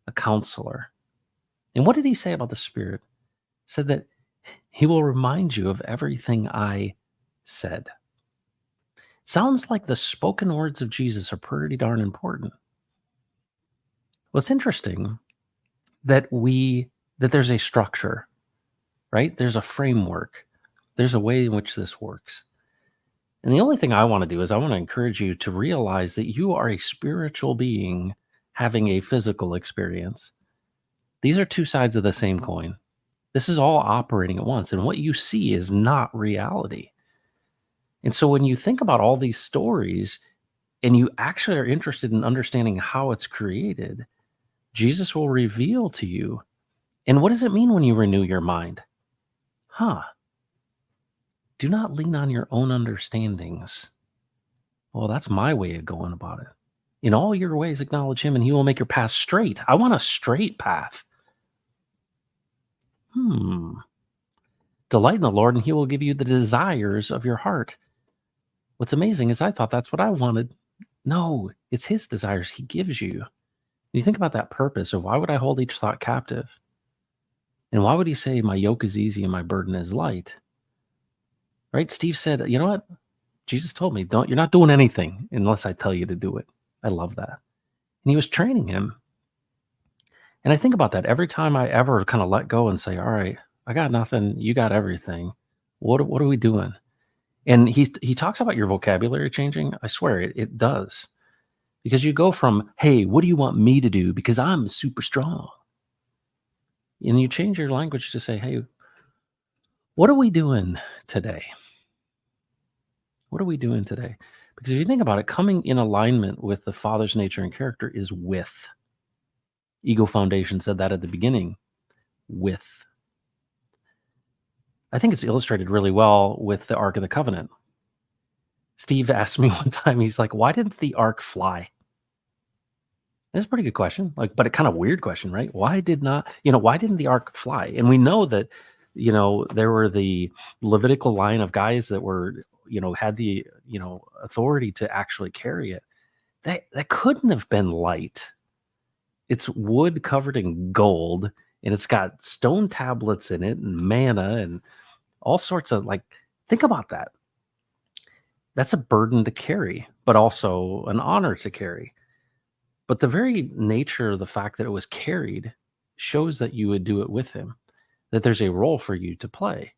a counselor. And what did he say about the Spirit? He said that he will remind you of everything I said. Sounds like the spoken words of Jesus are pretty darn important. Well, it's interesting that there's a structure, right? There's a framework. There's a way in which this works. And the only thing I want to do is I want to encourage you to realize that you are a spiritual being having a physical experience. These are two sides of the same coin. This is all operating at once. And what you see is not reality. And so when you think about all these stories and you actually are interested in understanding how it's created, Jesus will reveal to you. And what does it mean when you renew your mind? Do not lean on your own understandings. Well, that's my way of going about it. In all your ways, acknowledge him and he will make your path straight. I want a straight path. Delight in the Lord, and he will give you the desires of your heart. What's amazing is I thought that's what I wanted. No, it's his desires he gives you. You think about that purpose of why would I hold each thought captive? And why would he say, my yoke is easy and my burden is light? Right? Steve said, you know what? Jesus told me, you're not doing anything unless I tell you to do it. I love that. And he was training him. And I think about that every time I ever kind of let go and say, all right, I got nothing. You got everything. What are we doing? And he talks about your vocabulary changing. I swear it does. Because you go from, hey, what do you want me to do? Because I'm super strong. And you change your language to say, hey, what are we doing today? What are we doing today? Because if you think about it, coming in alignment with the Father's nature and character is with. Ego Foundation said that at the beginning, with. I think it's illustrated really well with the Ark of the Covenant. Steve asked me one time, he's like, why didn't the Ark fly? That's a pretty good question, but a kind of weird question, right? Why didn't the Ark fly? And we know that, there were the Levitical line of guys that were, had the, authority to actually carry it. That couldn't have been light. It's wood covered in gold, and it's got stone tablets in it and manna and all sorts of think about that. That's a burden to carry, but also an honor to carry. But the very nature of the fact that it was carried shows that you would do it with him, that there's a role for you to play.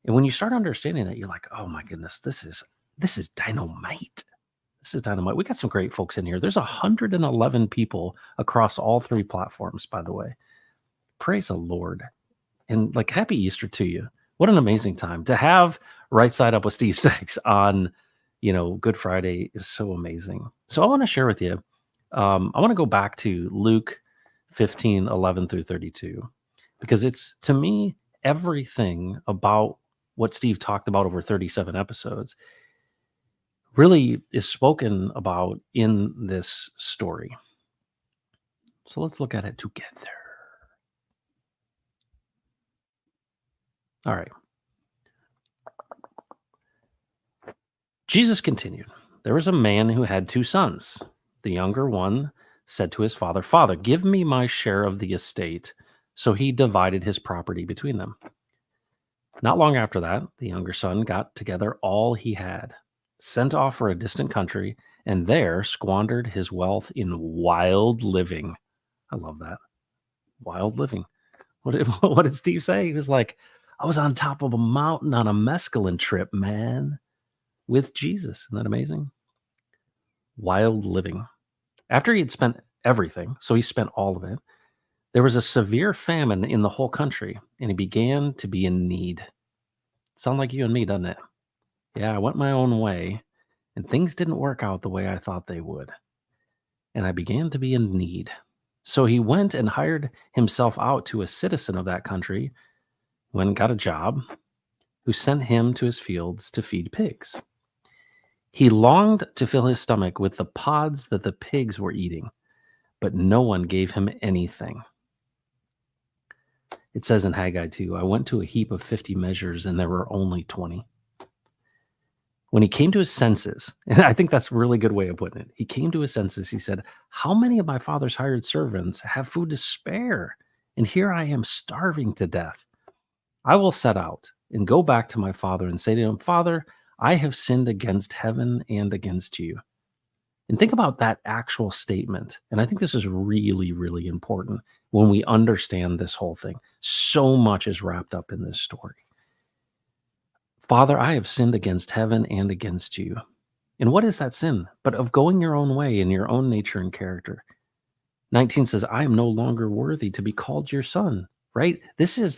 And when you start understanding that, you're like, oh my goodness, this is dynamite. This is dynamite. We got some great folks in here. There's 111 people across all 3 platforms, by the way. Praise the Lord. And happy Easter to you. What an amazing time to have Right Side Up with Steve Staggs on, Good Friday is so amazing. So I want to share with you, I want to go back to Luke 15, 11 through 32, because it's, to me, everything about what Steve talked about over 37 episodes really is spoken about in this story. So let's look at it together. All right. Jesus continued, there was a man who had 2 sons. The younger one said to his father, Father, give me my share of the estate. So he divided his property between them. Not long after that, the younger son got together all he had, sent off for a distant country, and there squandered his wealth in wild living. I love that. Wild living. What did Steve say? He was like, I was on top of a mountain on a mescaline trip, man, with Jesus. Isn't that amazing? Wild living. After he had spent everything, so he spent all of it, there was a severe famine in the whole country, and he began to be in need. Sound like you and me, doesn't it? Yeah, I went my own way, and things didn't work out the way I thought they would. And I began to be in need. So he went and hired himself out to a citizen of that country, went and got a job, who sent him to his fields to feed pigs. He longed to fill his stomach with the pods that the pigs were eating, but no one gave him anything. It says in Haggai 2, I went to a heap of 50 measures, and there were only 20. When he came to his senses, and I think that's a really good way of putting it, he came to his senses, he said, how many of my father's hired servants have food to spare? And here I am starving to death. I will set out and go back to my father and say to him, Father, I have sinned against heaven and against you. And think about that actual statement. And I think this is really, really important when we understand this whole thing. So much is wrapped up in this story. Father, I have sinned against heaven and against you. And what is that sin? But of going your own way in your own nature and character. 19 says, I am no longer worthy to be called your son, right? This is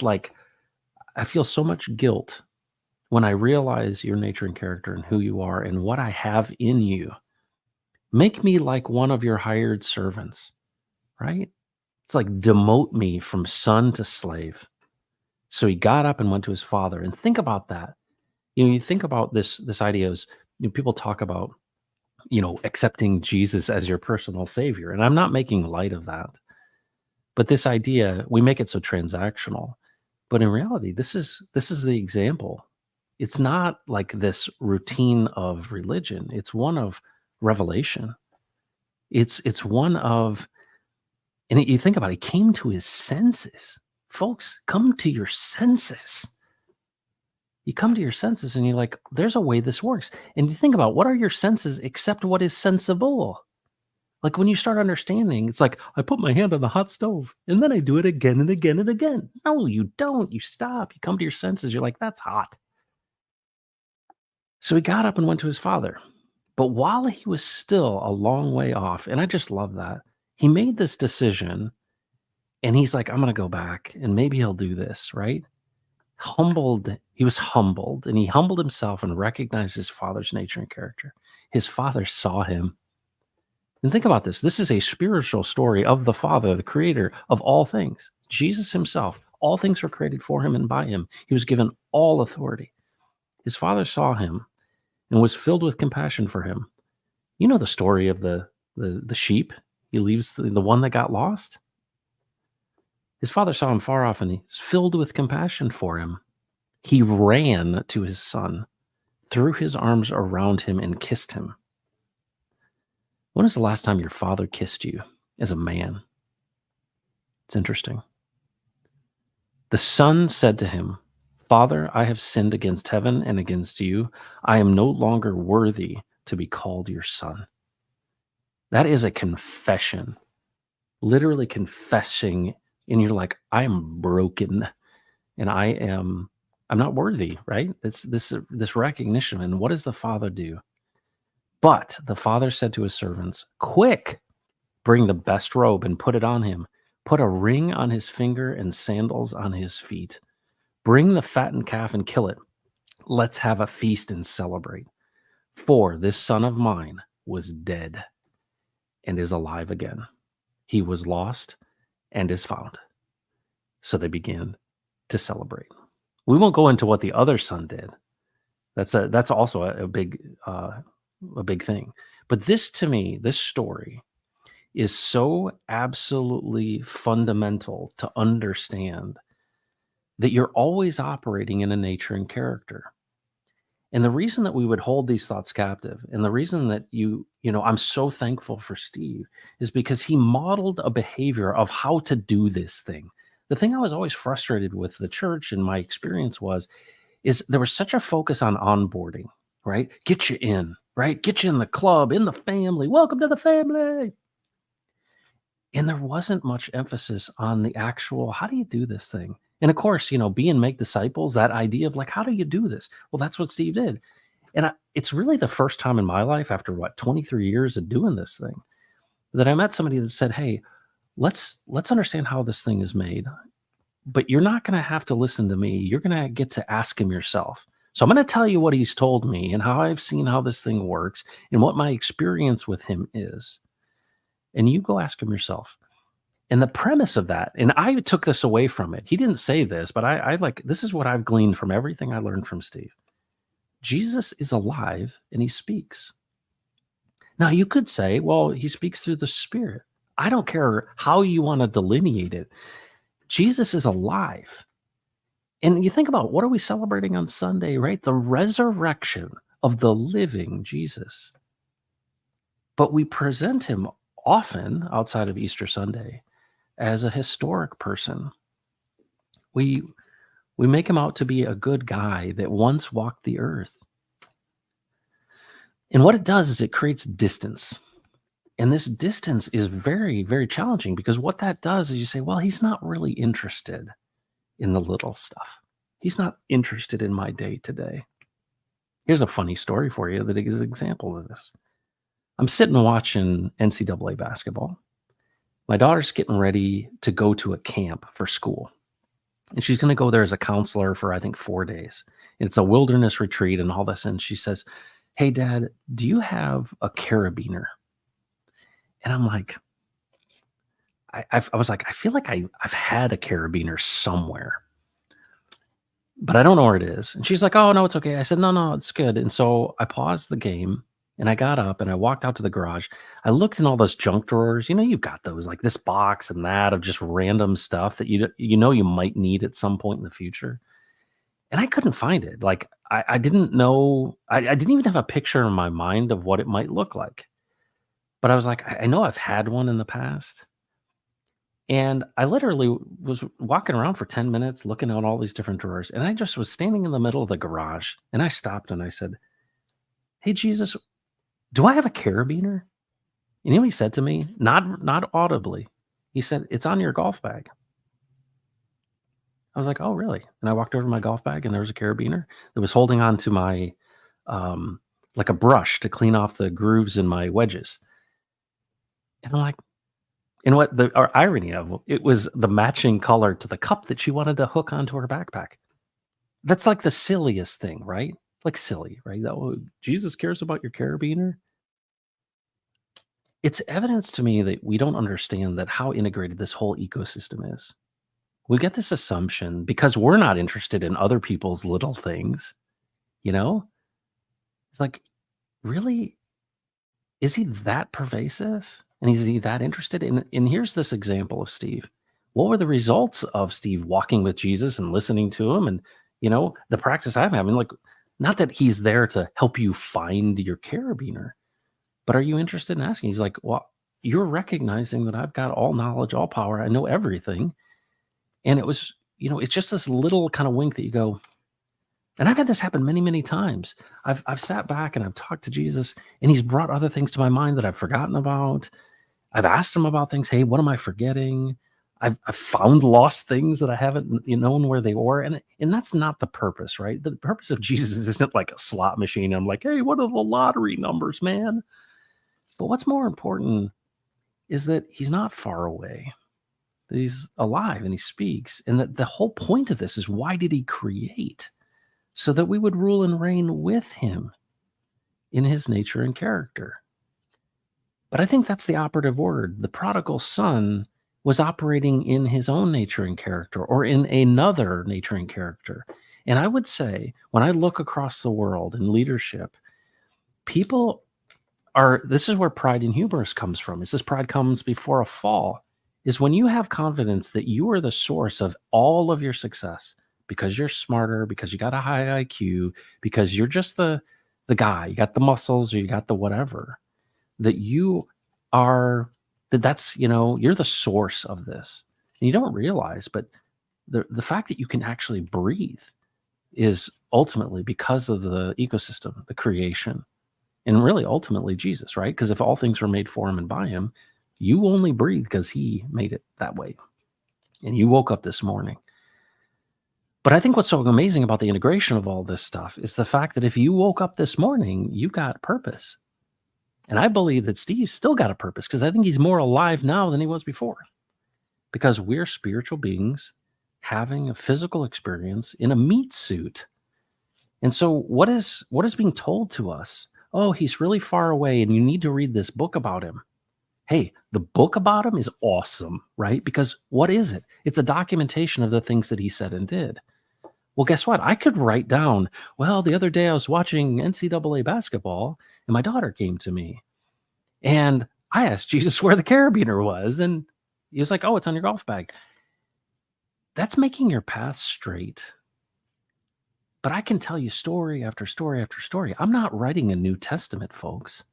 I feel so much guilt when I realize your nature and character and who you are and what I have in you. Make me like one of your hired servants, right? It's like demote me from son to slave. So he got up and went to his father. And think about that. You think about this idea is, people talk about, accepting Jesus as your personal savior. And I'm not making light of that. But this idea, we make it so transactional. But in reality, this is the example. It's not like this routine of religion. It's one of revelation. It's one of, and you think about it, he came to his senses. Folks, come to your senses. You come to your senses and you're like, there's a way this works. And you think about, what are your senses except what is sensible? Like when you start understanding, it's like, I put my hand on the hot stove and then I do it again and again and again. No, you don't. You stop. You come to your senses. You're like, that's hot. So he got up and went to his father. But while he was still a long way off, and I just love that, he made this decision and he's like, I'm going to go back and maybe he'll do this, right? He was humbled and he humbled himself and recognized his father's nature and character. His father saw him. And think about this. This is a spiritual story of the Father, the creator of all things. Jesus himself, all things were created for him and by him. He was given all authority. His father saw him and was filled with compassion for him. You know the story of the sheep. He leaves the one that got lost. His father saw him far off and he's filled with compassion for him. He ran to his son, threw his arms around him and kissed him. When was the last time your father kissed you as a man? It's interesting. The son said to him, Father, I have sinned against heaven and against you. I am no longer worthy to be called your son. That is a confession, literally confessing. And you're like, I am broken and I'm not worthy, right? It's this recognition. And what does the father do? But the father said to his servants, quick, bring the best robe and put it on him. Put a ring on his finger and sandals on his feet. Bring the fattened calf and kill it. Let's have a feast and celebrate. For this son of mine was dead and is alive again. He was lost and is found. So they began to celebrate. We won't go into what the other son did. That's also a big thing. But this, to me, this story is so absolutely fundamental to understand that you're always operating in a nature and character. And the reason that we would hold these thoughts captive, and the reason that I'm so thankful for Steve, is because he modeled a behavior of how to do this thing. The thing I was always frustrated with the church and my experience is there was such a focus on onboarding, right? Get you in, right? Get you in the club, in the family. Welcome to the family. And there wasn't much emphasis on the actual, how do you do this thing? And of course, be and make disciples, that idea of like, how do you do this? Well, that's what Steve did. And it's really the first time in my life after 23 years of doing this thing that I met somebody that said, hey, let's understand how this thing is made, but you're not going to have to listen to me. You're going to get to ask him yourself. So I'm going to tell you what he's told me and how I've seen how this thing works and what my experience with him is. And you go ask him yourself. And the premise of that, and I took this away from it. He didn't say this, but I this is what I've gleaned from everything I learned from Steve. Jesus is alive and he speaks. Now you could say, well, he speaks through the Spirit. I don't care how you want to delineate it. Jesus is alive. And you think about, what are we celebrating on Sunday, right? The resurrection of the living Jesus. But we present him often outside of Easter Sunday as a historic person. We make him out to be a good guy that once walked the earth. And what it does is it creates distance. And this distance is very, very challenging, because what that does is you say, well, he's not really interested in the little stuff. He's not interested in my day today. Here's a funny story for you that is an example of this. I'm sitting watching NCAA basketball. My daughter's getting ready to go to a camp for school. And she's going to go there as a counselor for, I think, 4 days. And it's a wilderness retreat and all this. And she says, hey, Dad, do you have a carabiner? And I'm like, I was like, I feel like I've had a carabiner somewhere, but I don't know where it is. And she's like, oh, no, it's okay. I said, no, it's good. And so I paused the game And I got up and I walked out to the garage. I looked in all those junk drawers. You've got those, like this box and that of just random stuff that you might need at some point in the future. And I couldn't find it. Like I didn't know. I didn't even have a picture in my mind of what it might look like. But I was like, I know I've had one in the past. And I literally was walking around for 10 minutes looking at all these different drawers. And I just was standing in the middle of the garage and I stopped and I said, "Hey, Jesus, do I have a carabiner?" And you know what he said to me? Not audibly. He said, "It's on your golf bag." I was like, "Oh, really?" And I walked over to my golf bag and there was a carabiner that was holding on to my, um, like a brush to clean off the grooves in my wedges. And I'm like, and what the irony of it was the matching color to the cup that she wanted to hook onto her backpack. That's like the silliest thing, right? Like silly, right? Oh, Jesus cares about your carabiner. It's evidence to me that we don't understand that how integrated this whole ecosystem is. We get this assumption because we're not interested in other people's little things, you know? It's like, really? Is he that pervasive? And is he that interested? And here's this example of Steve. What were the results of Steve walking with Jesus and listening to him? And, the practice I'm having, like, not that he's there to help you find your carabiner, but are you interested in asking? He's like, well, you're recognizing that I've got all knowledge, all power. I know everything. And it was, it's just this little kind of wink that you go, and I've had this happen many, many times. I've sat back and I've talked to Jesus and he's brought other things to my mind that I've forgotten about. I've asked him about things. Hey, what am I forgetting? I've found lost things that I haven't known where they were. And that's not the purpose, right? The purpose of Jesus isn't like a slot machine. I'm like, hey, what are the lottery numbers, man? But what's more important is that he's not far away, that he's alive and he speaks. And that the whole point of this is, why did he create? So that we would rule and reign with him in his nature and character. But I think that's the operative word. The prodigal son was operating in his own nature and character, or in another nature and character. And I would say, when I look across the world in leadership, people this is where pride and hubris comes from. It's this pride comes before a fall, is when you have confidence that you are the source of all of your success because you're smarter, because you got a high IQ, because you're just the guy, you got the muscles or you got the whatever, that that's, you're the source of this. And you don't realize, but the fact that you can actually breathe is ultimately because of the ecosystem, the creation, and really ultimately Jesus, right? Because if all things were made for him and by him, you only breathe because he made it that way. And you woke up this morning. But I think what's so amazing about the integration of all this stuff is the fact that if you woke up this morning, you got purpose. And I believe that Steve still got a purpose, because I think he's more alive now than he was before. Because we're spiritual beings having a physical experience in a meat suit. And so what is being told to us? Oh, he's really far away and you need to read this book about him. Hey, the book about him is awesome, right? Because what is it? It's a documentation of the things that he said and did. Well, guess what? I could write down, well, the other day I was watching NCAA basketball and my daughter came to me and I asked Jesus where the carabiner was. And he was like, oh, it's on your golf bag. That's making your path straight. But I can tell you story after story after story. I'm not writing a New Testament, folks.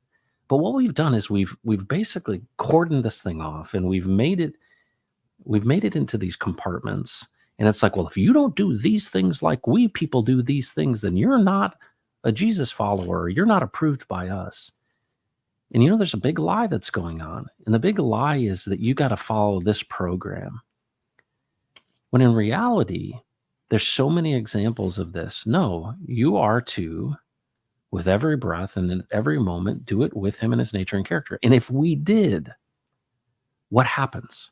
But what we've done is we've basically cordoned this thing off and we've made it into these compartments. And it's like, well, if you don't do these things like we people do these things, then you're not a Jesus follower. You're not approved by us. And there's a big lie that's going on. And the big lie is that you got to follow this program. When in reality, there's so many examples of this. No, you are to, with every breath and in every moment, do it with him and his nature and character. And if we did, what happens?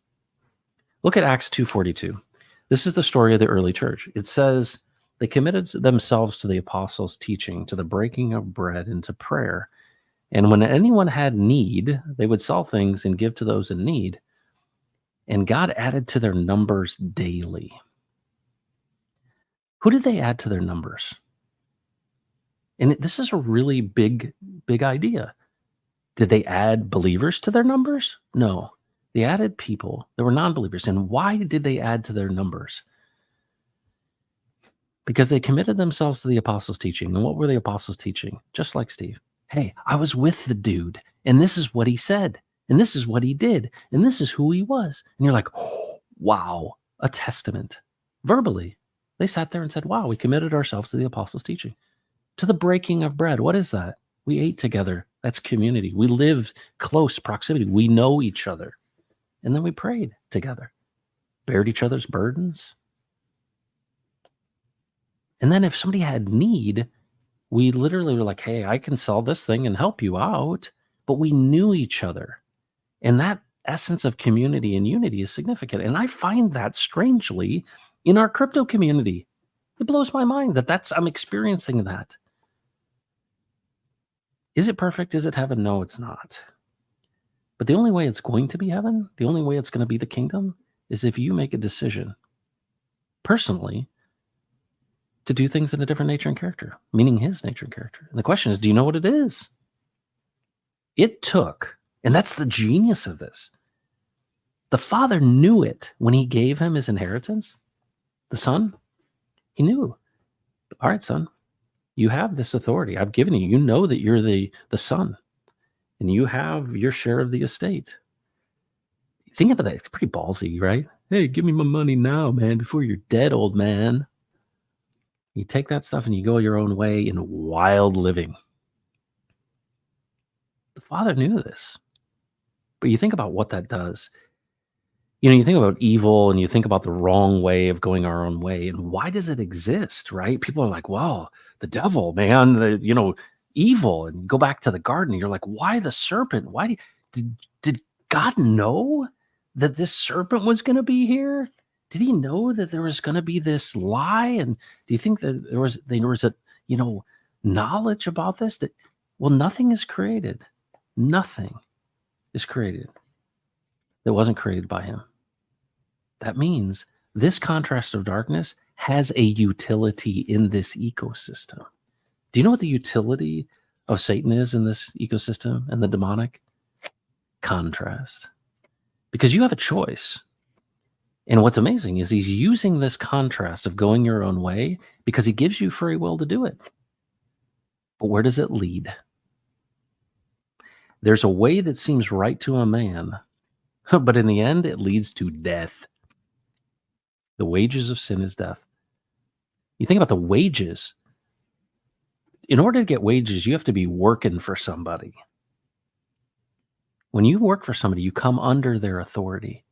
Look at Acts 2:42. This is the story of the early church. It says, they committed themselves to the apostles' teaching, to the breaking of bread, and to prayer. And when anyone had need, they would sell things and give to those in need. And God added to their numbers daily. Who did they add to their numbers? And this is a really big big idea. Did they add believers to their numbers? No. They added people that were non-believers. And why did they add to their numbers? Because they committed themselves to the apostles' teaching. And what were the apostles teaching? Just like Steve. Hey, I was with the dude, and this is what he said, and this is what he did, and this is who he was. And you're like, oh, wow, a testament. Verbally, they sat there and said, wow, we committed ourselves to the apostles' teaching, to the breaking of bread. What is that? We ate together. That's community. We lived close proximity. We know each other. And then we prayed together, bared each other's burdens. And then if somebody had need, we literally were like, hey, I can sell this thing and help you out. But we knew each other. And that essence of community and unity is significant. And I find that strangely in our crypto community. It blows my mind that I'm experiencing that. Is it perfect? Is it heaven? No, it's not. But the only way it's going to be heaven, the only way it's going to be the kingdom, is if you make a decision personally to do things in a different nature and character, meaning his nature and character. And the question is, do you know what it is? It took, and that's the genius of this. The Father knew it when he gave him his inheritance. The Son, he knew. All right, son, you have this authority I've given you. You know that you're the son, and you have your share of the estate. Think about that. It's pretty ballsy, right? Hey, give me my money now, man, before you're dead, old man. You take that stuff and you go your own way in wild living. The Father knew this. But you think about what that does. You think about evil and you think about the wrong way of going our own way. And why does it exist, right? People are like, well, the devil, man, evil. And you go back to the garden. And you're like, why the serpent? Why did God know that this serpent was going to be here? Did he know that there was going to be this lie? And do you think that there was a, knowledge about this? Well, nothing is created. Nothing is created that wasn't created by him. That means this contrast of darkness has a utility in this ecosystem. Do you know what the utility of Satan is in this ecosystem and the demonic? Contrast. Because you have a choice. And what's amazing is he's using this contrast of going your own way because he gives you free will to do it. But where does it lead? There's a way that seems right to a man, but in the end, it leads to death. The wages of sin is death. You think about the wages. In order to get wages, you have to be working for somebody. When you work for somebody, you come under their authority.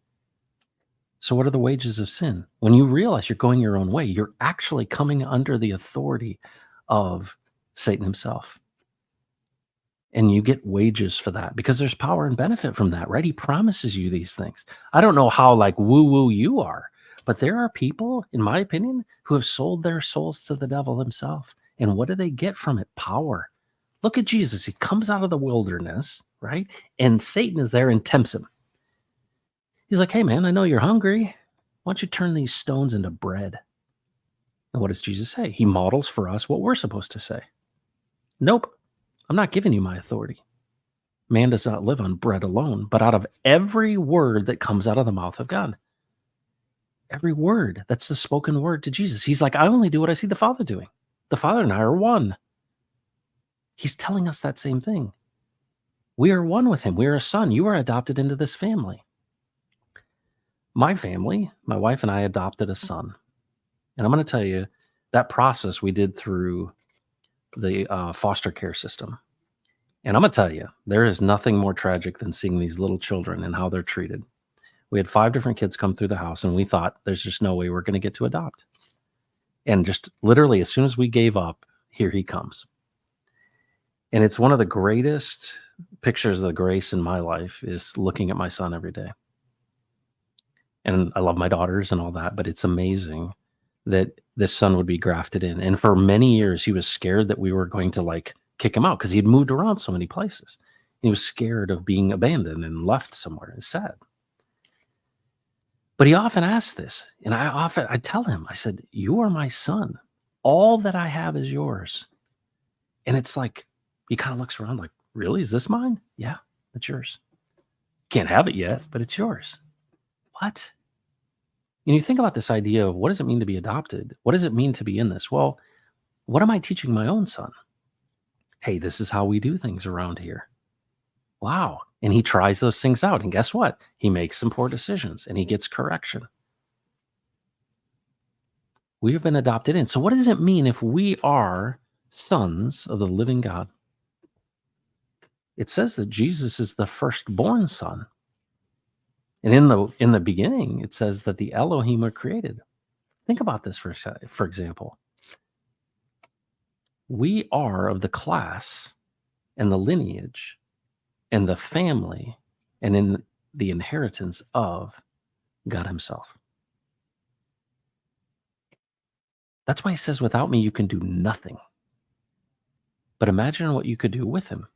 So what are the wages of sin? When you realize you're going your own way, you're actually coming under the authority of Satan himself. And you get wages for that because there's power and benefit from that, right? He promises you these things. I don't know how woo-woo you are, but there are people, in my opinion, who have sold their souls to the devil himself. And what do they get from it? Power. Look at Jesus. He comes out of the wilderness, right? And Satan is there and tempts him. He's like, hey, man, I know you're hungry. Why don't you turn these stones into bread? And what does Jesus say? He models for us what we're supposed to say. Nope. I'm not giving you my authority. Man does not live on bread alone, but out of every word that comes out of the mouth of God. Every word. That's the spoken word to Jesus. He's like, I only do what I see the Father doing. The Father and I are one. He's telling us that same thing. We are one with him. We are a son. You are adopted into this family. My family, my wife and I adopted a son. And I'm going to tell you, that process we did through the foster care system. And I'm going to tell you, there is nothing more tragic than seeing these little children and how they're treated. We had 5 different kids come through the house, and we thought there's just no way we're going to get to adopt. And just literally, as soon as we gave up, here he comes. And it's one of the greatest pictures of the grace in my life is looking at my son every day. And I love my daughters and all that, but it's amazing that this son would be grafted in. And for many years, he was scared that we were going to kick him out because he had moved around so many places. He was scared of being abandoned and left somewhere. It's sad. But he often asks this, and I tell him, I said, you are my son. All that I have is yours. And it's like, He kind of looks around like, really? Is this mine? Yeah, that's yours. Can't have it yet, but it's yours. What? And you think about this idea of what does it mean to be adopted? What does it mean to be in this? Well, what am I teaching my own son? Hey, this is how we do things around here. Wow. And he tries those things out. And guess what? He makes some poor decisions and he gets correction. We have been adopted in. So, what does it mean if we are sons of the living God? It says that Jesus is the firstborn son. And in the beginning, it says that the Elohim are created. Think about this for example. We are of the class and the lineage and the family and in the inheritance of God himself. That's why he says, without me, you can do nothing. But imagine what you could do with him.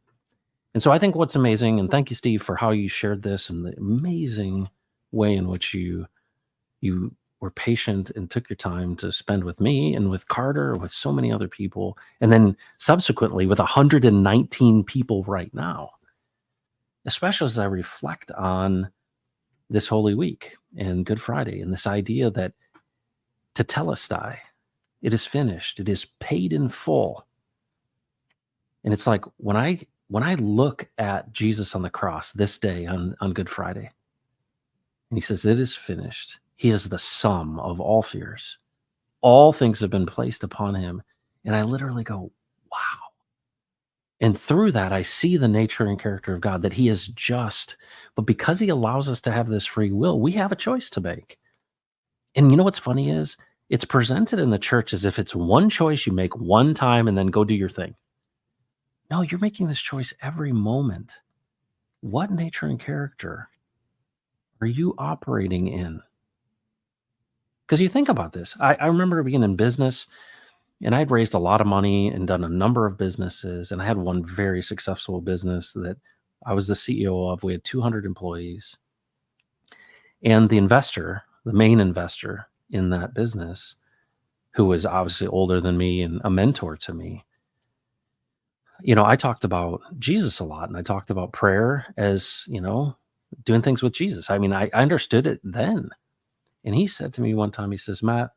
And so I think what's amazing, and thank you, Steve, for how you shared this and the amazing way in which you were patient and took your time to spend with me and with Carter, with so many other people, and then subsequently with 119 people right now, especially as I reflect on this Holy Week and Good Friday and this idea that tetelestai, it is finished, it is paid in full. And it's like when I look at Jesus on the cross this day on Good Friday, and he says, it is finished. He is the sum of all fears. All things have been placed upon him. And I literally go, wow. And through that, I see the nature and character of God, that he is just. But because he allows us to have this free will, we have a choice to make. And you know what's funny is it's presented in the church as if it's one choice you make one time and then go do your thing. No, you're making this choice every moment. What nature and character are you operating in? Because you think about this. I remember being in business, and I'd raised a lot of money and done a number of businesses. And I had one very successful business that I was the CEO of. We had 200 employees. And the investor, the main investor in that business, who was obviously older than me and a mentor to me, I talked about Jesus a lot, and I talked about prayer as, doing things with Jesus. I mean, I understood it then. And he said to me one time, he says, Matt,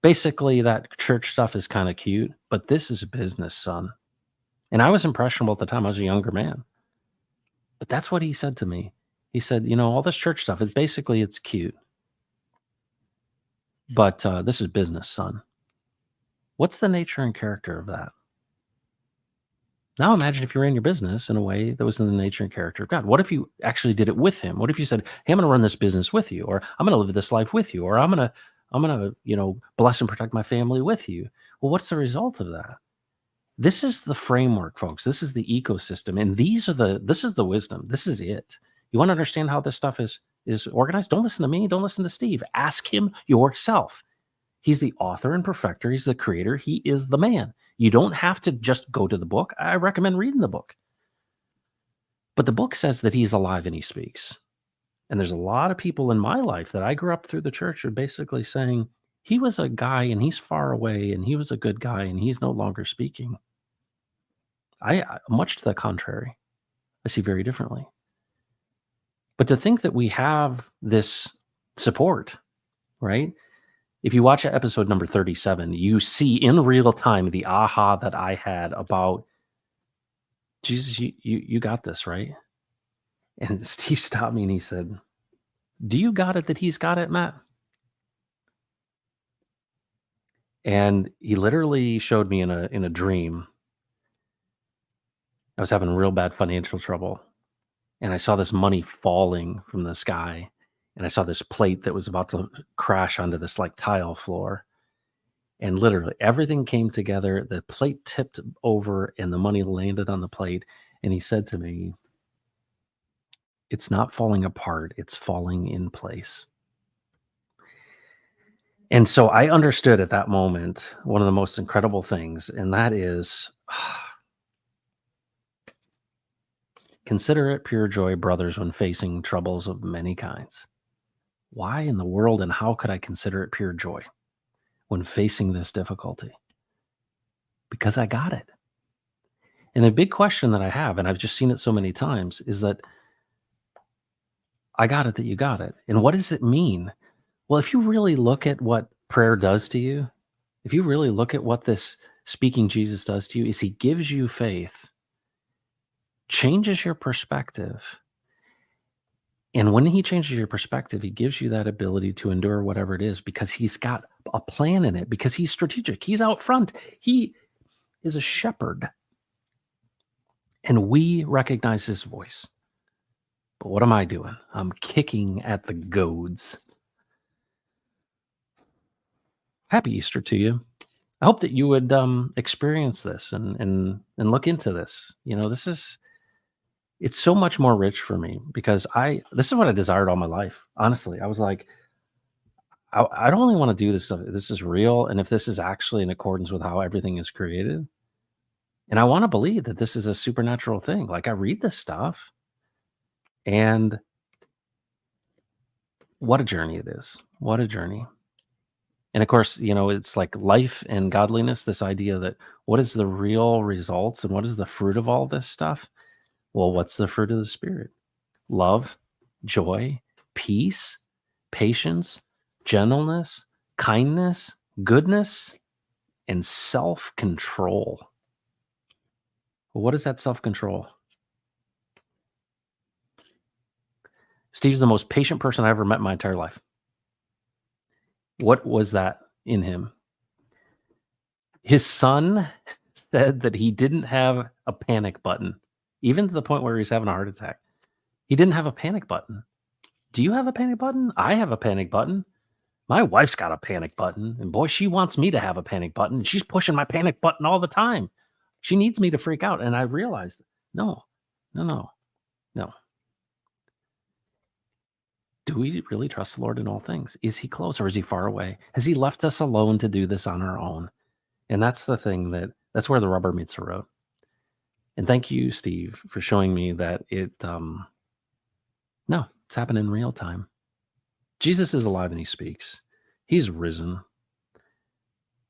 basically that church stuff is kind of cute, but this is business, son. And I was impressionable at the time. I was a younger man. But that's what he said to me. He said, all this church stuff, it's cute. But this is business, son. What's the nature and character of that? Now imagine if you ran your business in a way that was in the nature and character of God. What if you actually did it with him? What if you said, hey, I'm going to run this business with you, or I'm going to live this life with you, or I'm going to, bless and protect my family with you? Well, what's the result of that? This is the framework, folks. This is the ecosystem. And this is the wisdom. This is it. You want to understand how this stuff is organized? Don't listen to me. Don't listen to Steve. Ask him yourself. He's the author and perfecter. He's the creator. He is the man. You don't have to just go to the book. I recommend reading the book. But the book says that he's alive and he speaks. And there's a lot of people in my life that I grew up through the church are basically saying, he was a guy and he's far away and he was a good guy and he's no longer speaking. I much to the contrary, I see very differently. But to think that we have this support, right? If you watch episode number 37, you see in real time the aha that I had about, Jesus, you got this, right? And Steve stopped me and he said, do you got it that he's got it, Matt? And he literally showed me in a dream. I was having real bad financial trouble. And I saw this money falling from the sky. And I saw this plate that was about to crash onto this like tile floor. And literally everything came together. The plate tipped over and the money landed on the plate. And he said to me, it's not falling apart. It's falling in place. And so I understood at that moment one of the most incredible things. And that is, consider it pure joy, brothers, when facing troubles of many kinds. Why in the world and how could I consider it pure joy when facing this difficulty? Because I got it. And the big question that I have, and I've just seen it so many times, is that I got it that you got it. And what does it mean? Well, if you really look at what prayer does to you, if you really look at what this speaking Jesus does to you, is he gives you faith, changes your perspective. And when he changes your perspective, he gives you that ability to endure whatever it is because he's got a plan in it, because he's strategic. He's out front. He is a shepherd. And we recognize his voice. But what am I doing? I'm kicking at the goads. Happy Easter to you. I hope that you would experience this and look into this. You know, it's so much more rich for me because this is what I desired all my life. Honestly, I was like, I don't only want to do this stuff. This is real. And if this is actually in accordance with how everything is created, and I want to believe that this is a supernatural thing. Like I read this stuff and what a journey it is. What a journey. And of course, you know, it's like life and godliness, this idea that what is the real results and what is the fruit of all this stuff? Well, what's the fruit of the Spirit? Love, joy, peace, patience, gentleness, kindness, goodness, and self-control. Well, what is that self-control? Steve's the most patient person I ever met in my entire life. What was that in him? His son said that he didn't have a panic button, even to the point where he's having a heart attack. He didn't have a panic button. Do you have a panic button? I have a panic button. My wife's got a panic button, and boy, she wants me to have a panic button. And she's pushing my panic button all the time. She needs me to freak out. And I realized, no. Do we really trust the Lord in all things? Is he close or is he far away? Has he left us alone to do this on our own? And that's the thing that's where the rubber meets the road. And thank you, Steve, for showing me that it's happening in real time. Jesus is alive and he speaks. He's risen.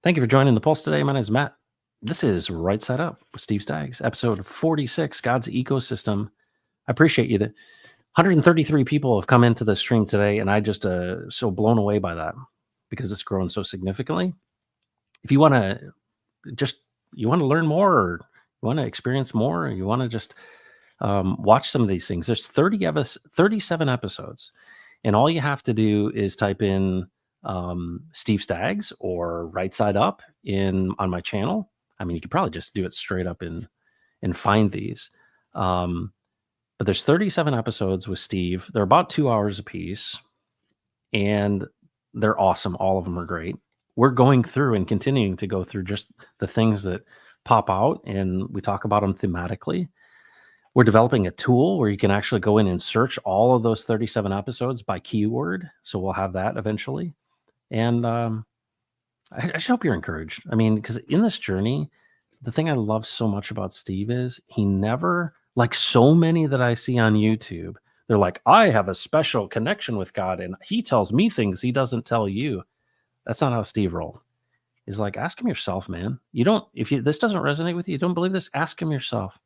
Thank you for joining the Pulse today. My name is Matt. This is Right Side Up with Steve Staggs, episode 46, God's Ecosystem. I appreciate you. 133 people have come into the stream today, and I just so blown away by that because it's grown so significantly. If you want to learn more, or you want to experience more, or you want to just watch some of these things, there's 37 episodes, and all you have to do is type in Steve Staggs or Right Side Up on my channel. I mean, you could probably just do it straight up and find these. But there's 37 episodes with Steve. They're about 2 hours a piece, and they're awesome. All of them are great. We're going through and continuing to go through just the things that pop out, and we talk about them thematically. We're developing a tool where you can actually go in and search all of those 37 episodes by keyword. So we'll have that eventually. And I just hope you're encouraged. I mean, because in this journey, the thing I love so much about Steve is he never, like so many that I see on YouTube, they're like, I have a special connection with God and he tells me things he doesn't tell you. That's not how Steve rolled. He's like, ask him yourself, man. This doesn't resonate with you, you don't believe this, ask him yourself.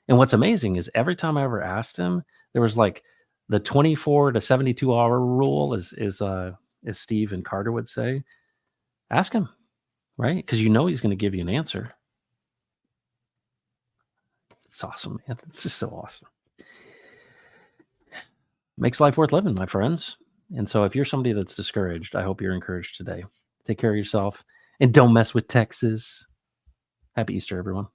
And what's amazing is every time I ever asked him, there was like the 24 to 72 hour rule, as Steve and Carter would say. Ask him, right? Because you know he's going to give you an answer. It's awesome, man. It's just so awesome. Makes life worth living, my friends. And so if you're somebody that's discouraged, I hope you're encouraged today. Take care of yourself and don't mess with Texas. Happy Easter, everyone.